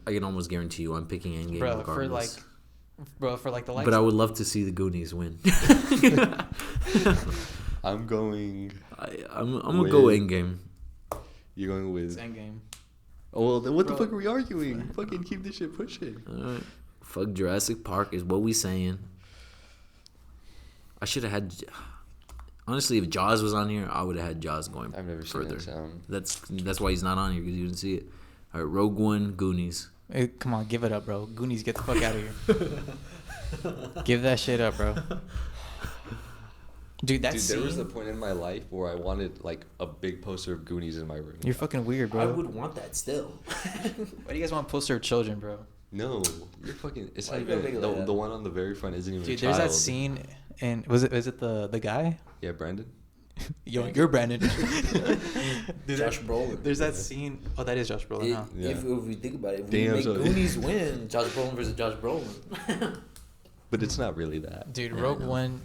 A: I can almost guarantee you, I'm picking Endgame
B: Bro,
A: regardless.
B: for like the likes.
A: But I would love to see the Goonies win.
C: I'm going.
A: I'm gonna go
C: With-
A: Endgame.
C: You're going
B: It's
C: with.
B: Endgame.
C: Oh, well, then what the
B: Bro.
C: fuck are we arguing? Fucking keep this shit pushing.
A: All right, fuck Jurassic Park is what we saying. I should have had. Honestly, if Jaws was on here, I would have had Jaws going
C: I've never
A: further.
C: seen that sound.
A: That's why he's not on here because you didn't see it. All right, Rogue One, Goonies.
B: Hey, come on, give it up, bro. Goonies, get the fuck out of here. Give that shit up, bro. Dude, that
C: Dude,
B: scene.
C: there was a point in my life where I wanted like a big poster of Goonies in my room.
B: You're fucking weird, bro.
A: want that still.
B: Why do you guys want a poster of children, bro?
C: No, you're fucking. It's
A: Why
C: not
A: you gotta
C: even
A: make it like
C: the
A: that?
C: one on the very front isn't even.
B: Dude,
C: a
B: there's that
C: child.
B: scene, and was it the guy?
C: Yeah, Brandon.
B: Yo, you're Brandon. Dude,
A: Josh Brolin.
B: There's that scene. Oh, that is Josh Brolin. Huh?
C: Yeah.
A: If we think about it, if
C: Damn,
A: we make
C: so-
A: Goonies win, Josh Brolin versus Josh Brolin.
C: But it's not really that.
B: Dude,
A: Yeah, I
B: Rogue
A: know.
B: One,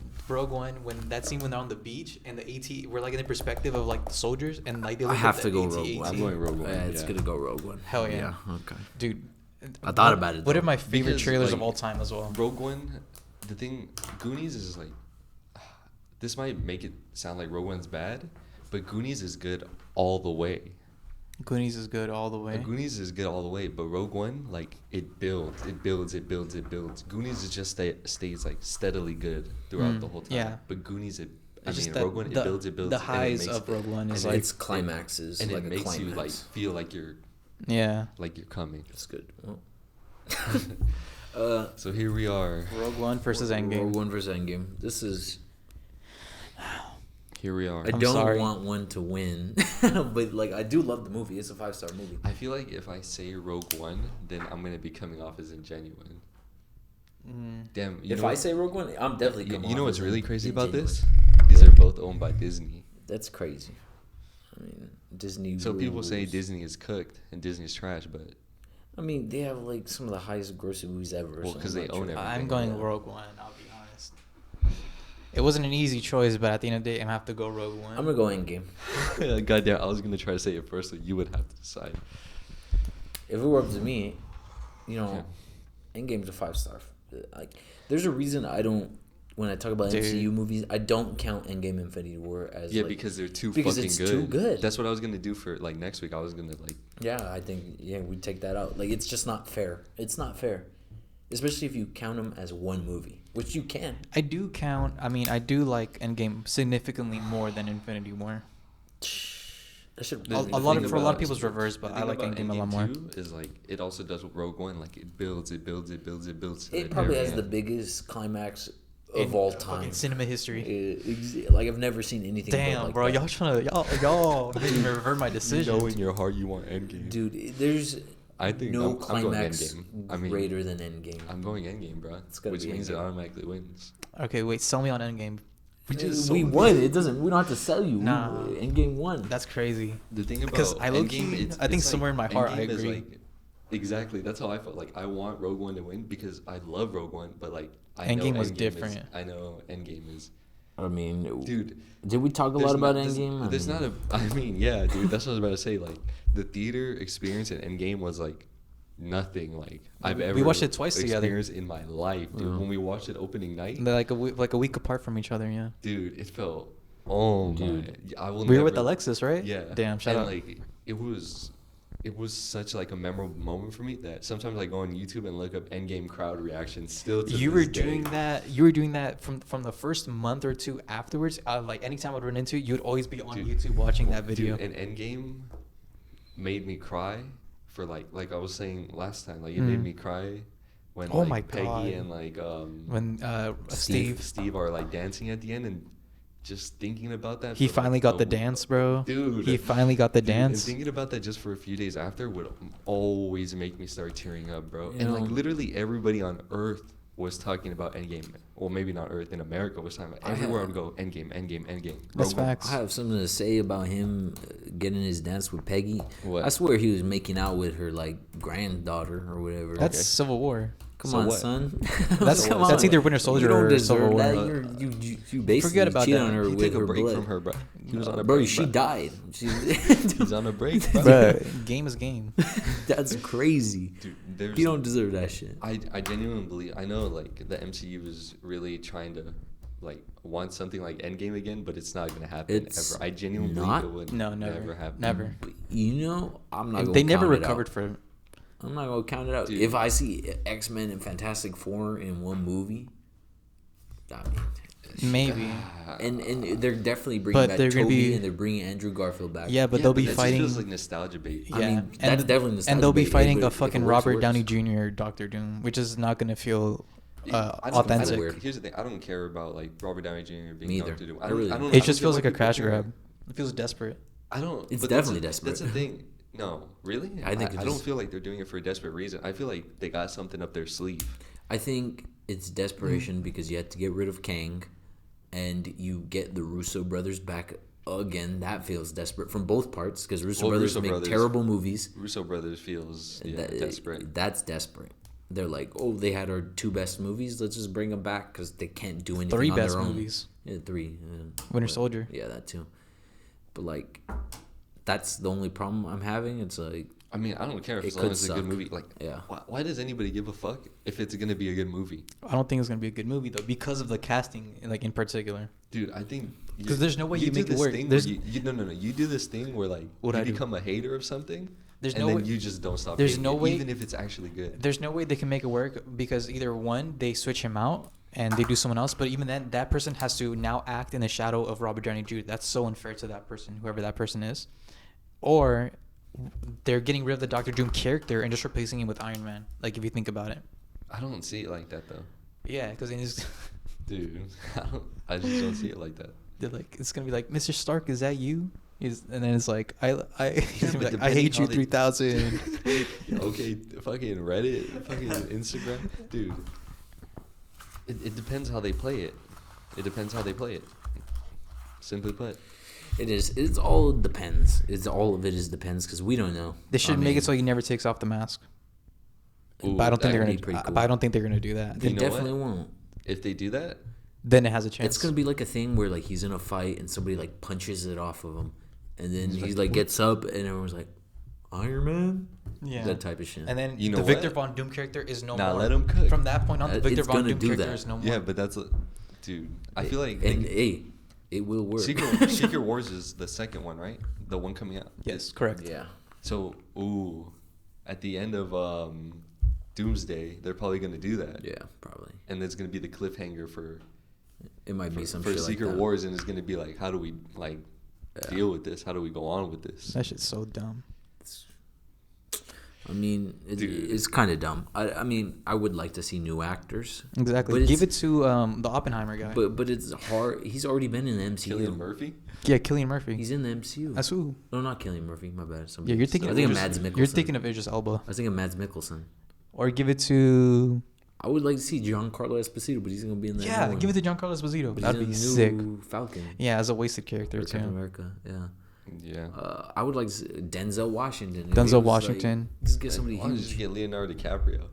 B: when that scene when they're on the beach and the AT, we're like in the perspective of like the soldiers and like they
A: I
B: look
A: have
B: at
A: to
B: the
A: go
B: AT.
A: Rogue One.
C: I'm going Rogue One.
A: Yeah, it's
C: yeah.
A: gonna go Rogue One.
B: Hell yeah.
A: Okay.
B: Dude,
A: I thought about it,
B: One of
A: though.
B: my favorite
C: Because,
B: trailers of
C: like,
B: all time as well.
C: Rogue One, the thing, Goonies is like, this might make it sound like Rogue One's bad, but Goonies is good all the way.
B: Goonies is good all the way.
C: Goonies is good all the way, but Rogue One, like, it builds. Goonies is just stays like steadily good throughout the whole time.
B: yeah.
C: But Goonies,
B: It's just
C: Rogue One, it builds.
B: The
C: and it
B: highs
C: makes-
B: of Rogue One is
C: and
B: like
A: It's climaxes,
C: and
A: like
C: it
A: a
C: makes
A: climax.
C: you like feel like you're
B: yeah.
C: coming.
A: It's good. Well,
C: So here we are.
B: Rogue One versus Endgame.
A: Rogue One versus Endgame. This is.
C: Here we are.
A: I
B: I'm
A: don't
B: sorry.
A: want one to win, but like I do love the movie. It's a 5-star movie.
C: I feel like if I say Rogue One, then I'm gonna be coming off as ingenuine. Damn.
A: If I say Rogue One, I'm definitely coming.
C: You know
A: off
C: what's
A: as
C: really crazy about
A: ingenuine.
C: this? These are both owned by Disney.
A: That's crazy. I mean, Disney.
C: So people say
A: rules.
C: Disney is cooked and Disney's trash, but
A: I mean, they have like some of the highest grossing movies ever.
C: Well,
A: so
C: 'cause
A: I'm
C: they
A: not
C: own
A: sure.
C: everything.
B: I'm going
A: Yeah.
B: Rogue One. I'll be honest. It wasn't an easy choice, but at the end of the day, I'm gonna have to go Rogue One.
A: I'm gonna go Endgame.
C: goddamn, I was gonna try to say it first, so you would have to decide.
A: If it were up to me, you know, Endgame's a 5-star. Like, there's a reason I don't. When I talk about
B: Dude.
A: MCU movies, I don't count Endgame Infinity War as
C: Yeah,
A: like,
C: because they're too
A: because
C: fucking
A: it's
C: good.
A: too good.
C: That's what I was gonna do for like next week. I was gonna like.
A: Yeah, I think we take that out. Like, it's just not fair. It's not fair, especially if you count them as one movie, which you can.
B: I do count. I mean, I do like Endgame significantly more than Infinity War.
A: That should
C: The
B: A
C: thing
B: lot of- for a lot of
C: about-
B: people's reverse, but
C: the
B: I
C: thing
B: like
C: about
B: Endgame a lot more.
C: too is like it also does what Rogue One, like it builds. to
A: It
C: the
A: probably
C: very
A: has the
C: end.
A: biggest climax of
B: In
A: all
B: fucking
A: time.
B: cinema history.
A: Like, I've never seen anything.
B: Damn,
A: like
B: bro,
A: that.
B: y'all trying to y'all making me revert my
C: You
B: decision.
C: know in your heart you want Endgame.
A: Dude, there's
C: I think
A: no
C: I'm going
A: climax
C: Endgame. I mean,
A: greater than Endgame.
C: I'm going Endgame, bro.
A: It's gotta
C: Which
A: be
C: means it
A: Endgame.
C: automatically wins.
B: Okay, wait, sell me on Endgame.
C: We just
A: we
C: sold
A: won.
C: it.
A: It doesn't. We don't have to sell you.
B: Nah.
A: Endgame won.
B: That's crazy.
C: The thing about
B: Because I low-key-
C: Endgame, it's,
B: I think
C: it's
B: somewhere in my heart I
C: Endgame is
B: agree.
C: like, exactly. That's how I felt. Like I want Rogue One to win because I love Rogue One, but like I know
B: Endgame was
C: Endgame
B: different.
C: I know Endgame is.
A: I mean,
C: Dude,
A: did we talk a
C: there's
A: lot about
C: not-
A: Endgame?
C: There's not a. I mean, yeah, dude. That's what I was about to say. Like the theater experience at Endgame was like nothing like I've ever.
B: watched it twice together.
C: experienced in my life, dude. When we watched it opening night,
B: They're like a week apart from each other. Yeah.
C: dude, it felt. Oh
A: Dude.
C: my! I will.
B: We were
C: never,
B: with Alexis, right?
C: Yeah.
B: Damn, shout
C: and
B: out.
C: like it was such like a memorable moment for me that sometimes I go on YouTube and look up Endgame crowd reactions. Still, to
B: You
C: this
B: were
C: day.
B: doing that. You were doing that from the first month or two afterwards. Like anytime I'd run into it, you'd always be on
C: Dude.
B: YouTube watching that video.
C: Dude, and Endgame made me cry for like I was saying last time. Like it made me cry when
B: Oh
C: like
B: my
C: Peggy
B: God.
C: and like
B: When Steve,
C: are like dancing at the end and just thinking about that.
B: he
C: for,
B: finally
C: like,
B: got the
C: a-
B: dance, bro.
C: Dude,
B: He finally got the
C: Dude,
B: dance.
C: And thinking about that just for a few days after would always make me start tearing up, bro.
A: You
C: And like
A: know-
C: literally everybody on Earth was talking about Endgame. Well, maybe not Earth, in America was talking about.
A: I
C: Everywhere I
A: have-
C: would go, Endgame.
B: That's
C: Rogue One.
B: facts.
A: I have something to say about him getting his dance with Peggy.
C: What?
A: I swear he was making out with her like granddaughter or whatever.
B: That's
C: Okay.
B: Civil War.
A: Come
C: So
A: on,
C: what?
A: son.
B: That's
A: Come
B: that's
A: on.
B: either Winter Soldier
A: You don't
B: or
A: deserve
B: Civil War.
A: that. You basically
B: Forget about
A: cheated
B: that.
A: on her
C: He
A: with
C: took
A: her
C: a break
A: blood.
C: from her, bro. He was on a
A: Bro,
C: break.
A: she
C: bro.
A: died.
C: He's on a break, bro.
B: Bruh, game is game.
A: That's crazy.
C: Dude, there's.
A: You don't deserve that shit.
C: I genuinely believe. I know like the MCU is really trying to like want something like Endgame again, but it's not gonna happen
A: It's
C: ever. I genuinely
A: not?
C: believe it would
B: No, never,
C: never happen.
B: never.
A: But you know, I'm not.
B: And
A: Gonna
B: they never
A: count it
B: recovered
A: out.
B: for it.
A: I'm not gonna count it out.
C: Dude.
A: If I see X-Men and Fantastic Four in one movie, I mean,
B: Maybe.
A: and they're definitely bringing
B: But
A: back
B: they're gonna
A: Toby
B: be-
A: and they're bringing Andrew Garfield back.
B: Yeah, but they'll be
C: that just
B: fighting.
C: feels like nostalgia bait.
A: I
B: Yeah,
A: mean,
B: and
A: that's definitely nostalgia
B: and they'll be
A: bait,
B: fighting
A: but
B: a
A: if it
B: fucking
A: works,
B: Robert
A: works.
B: Downey Jr. Doctor Doom, which is not gonna feel
C: I don't-
B: authentic.
A: Weird.
C: Here's the thing: I don't care about like Robert Downey Jr. being
A: Me either.
C: Doctor Doom.
A: I really don't.
C: I don't
B: It just
C: get
B: feels
C: why
B: like a
C: people
B: crash
C: care.
B: grab. It feels desperate.
C: I don't.
A: It's
C: but
A: definitely
C: that's
A: desperate.
C: the thing. No, really?
A: I think
C: I don't feel like they're doing it for a desperate reason. I feel like they got something up their sleeve.
A: I think it's desperation because you had to get rid of Kang, and you get the Russo brothers back again. That feels desperate from both parts because Russo brothers make terrible movies.
C: Russo brothers feels desperate.
A: That's desperate. They're like, oh, they had our 2 best movies. Let's just bring them back because they can't do anything
B: 3
A: on
B: best
A: their own.
B: movies.
A: Yeah, 3.
B: Winter Soldier.
A: Yeah, that too. But like, that's the only problem I'm having. It's like,
C: I mean, I don't care if
A: it
C: as long
A: could
C: as it's a good
A: suck.
C: movie. Like,
A: Yeah.
C: why does anybody give a fuck if it's gonna be a good movie?
B: I don't think it's gonna be a good movie though because of the casting, like in particular.
C: Dude, I think
B: because there's no way you
C: do
B: make it
C: this
B: work.
C: thing
B: There's
C: where no. You do this thing where like
B: What
C: you
B: I do?
C: become a hater of something,
B: There's
C: and
B: no
C: then
B: way-
C: you just don't stop.
B: there's
C: hating
B: no
C: it,
B: way-
C: even if it's actually good.
B: there's no way they can make it work because either one they switch him out and they do someone else, but even then that person has to now act in the shadow of Robert Downey Jr. That's so unfair to that person, whoever that person is, or they're getting rid of the Doctor Doom character and just replacing him with Iron Man. Like if you think about it.
C: I don't see it like that though,
B: Yeah, because
C: dude. I just don't see it like that.
B: they're like it's gonna be like, Mr. Stark, is that you? And then it's like he's gonna be
C: but
B: like, I hate
C: depending
B: you
C: how
B: 3000.
C: Okay, fucking Reddit, fucking Instagram, dude. It depends how they play it. It depends how they play it. Simply put.
A: it is. It's all depends. It's all of it is depends because we don't know.
B: They should
A: I
B: make
A: mean,
B: it so he never takes off the mask.
C: Ooh,
B: But I don't think
C: that
B: they're
A: would
B: gonna.
A: be pretty cool.
B: But I don't think they're gonna do that.
A: They
C: You know
A: definitely
C: what?
A: won't.
C: If they do that,
B: Then it has a chance.
A: It's gonna be like a thing where like he's in a fight and somebody like punches it off of him, and then
C: He's
A: he
C: like,
A: like
C: "What?"
A: gets up and everyone's like, Iron Man.
B: Yeah.
A: That type of shit.
B: And then
C: You know
B: the Victor
C: what?
B: Von Doom character is no
C: Nah,
B: more.
C: let him cook.
B: From that point on, the
A: It's
B: Victor Von
A: gonna
B: Doom
A: do
B: character
A: that.
B: is no more.
C: yeah, but dude. I feel like
A: and hey, it will work.
C: Secret Wars is the second one, right? The one coming out.
B: Yes, correct.
A: Yeah.
C: So, at the end of Doomsday, they're probably gonna do that.
A: Yeah, probably.
C: And it's gonna be the cliffhanger for
A: It might be some
C: for
A: shit
C: Secret
A: like that.
C: Wars, and it's gonna be like, how do we like deal with this? How do we go on with this?
B: That shit's so dumb.
A: I mean,
C: Dude.
A: it's kind of dumb. I mean, I would like to see new actors.
B: Exactly.
A: But
B: Give it
A: it's-
B: to the Oppenheimer guy.
A: But it's hard. He's already been in the MCU.
C: Cillian Murphy.
B: Yeah, Cillian Murphy.
A: He's in the MCU.
B: That's who.
A: No, not Cillian Murphy. My bad.
B: Yeah,
A: Somebody
B: you're
A: else.
B: thinking.
A: I think
B: of
A: of
B: Idris-
A: Mads Mikkelsen.
B: You're thinking of Idris Elba.
A: I was thinking of Mads Mikkelsen.
B: Or give it to.
A: I would like to see Giancarlo Esposito, but he's gonna be in the
B: Yeah,
A: new
B: give it
A: one.
B: to Giancarlo Esposito.
A: But
B: That'd be
A: he's
B: sick.
A: in the new Falcon.
B: Yeah, as a wasted character
A: Or Captain
B: too.
A: America. Yeah.
C: Yeah.
A: I would like to see Denzel Washington. If he
B: Denzel
A: was,
B: Washington.
A: Like, just get somebody
C: Why don't you just
A: huge.
C: get Leonardo DiCaprio?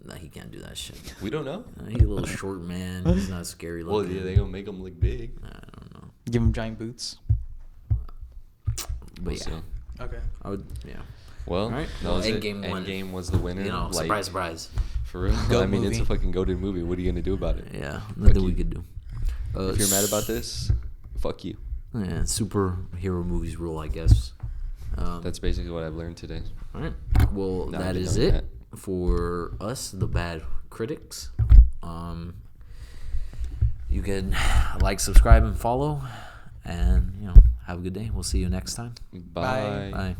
A: Nah, he can't do that shit.
C: We don't know.
A: He's a little short man. He's not scary
C: Well,
A: looking.
C: yeah, they gonna make him look big.
A: I don't know.
B: Give him giant boots.
A: But
C: We'll
A: yeah,
C: see.
B: Okay.
A: I would. Yeah.
C: Well,
A: Alright.
C: that was it.
A: Endgame won.
C: Endgame was the winner.
A: You know,
C: Like,
A: surprise, surprise.
C: For real.
B: Goat
C: I mean, it's a
B: movie.
C: fucking goated movie. What are you gonna do about it?
A: Yeah, nothing we
C: you.
A: could do.
C: If you're mad about this, fuck you.
A: Yeah, superhero movies rule, I guess.
C: That's basically what I've learned today.
A: all right. Well,
C: No, I
A: that
C: didn't
A: is
C: know
A: it
C: that.
A: for us, the bad critics. You can like, subscribe, and follow, and have a good day. We'll see you next time.
C: Bye.
A: Bye.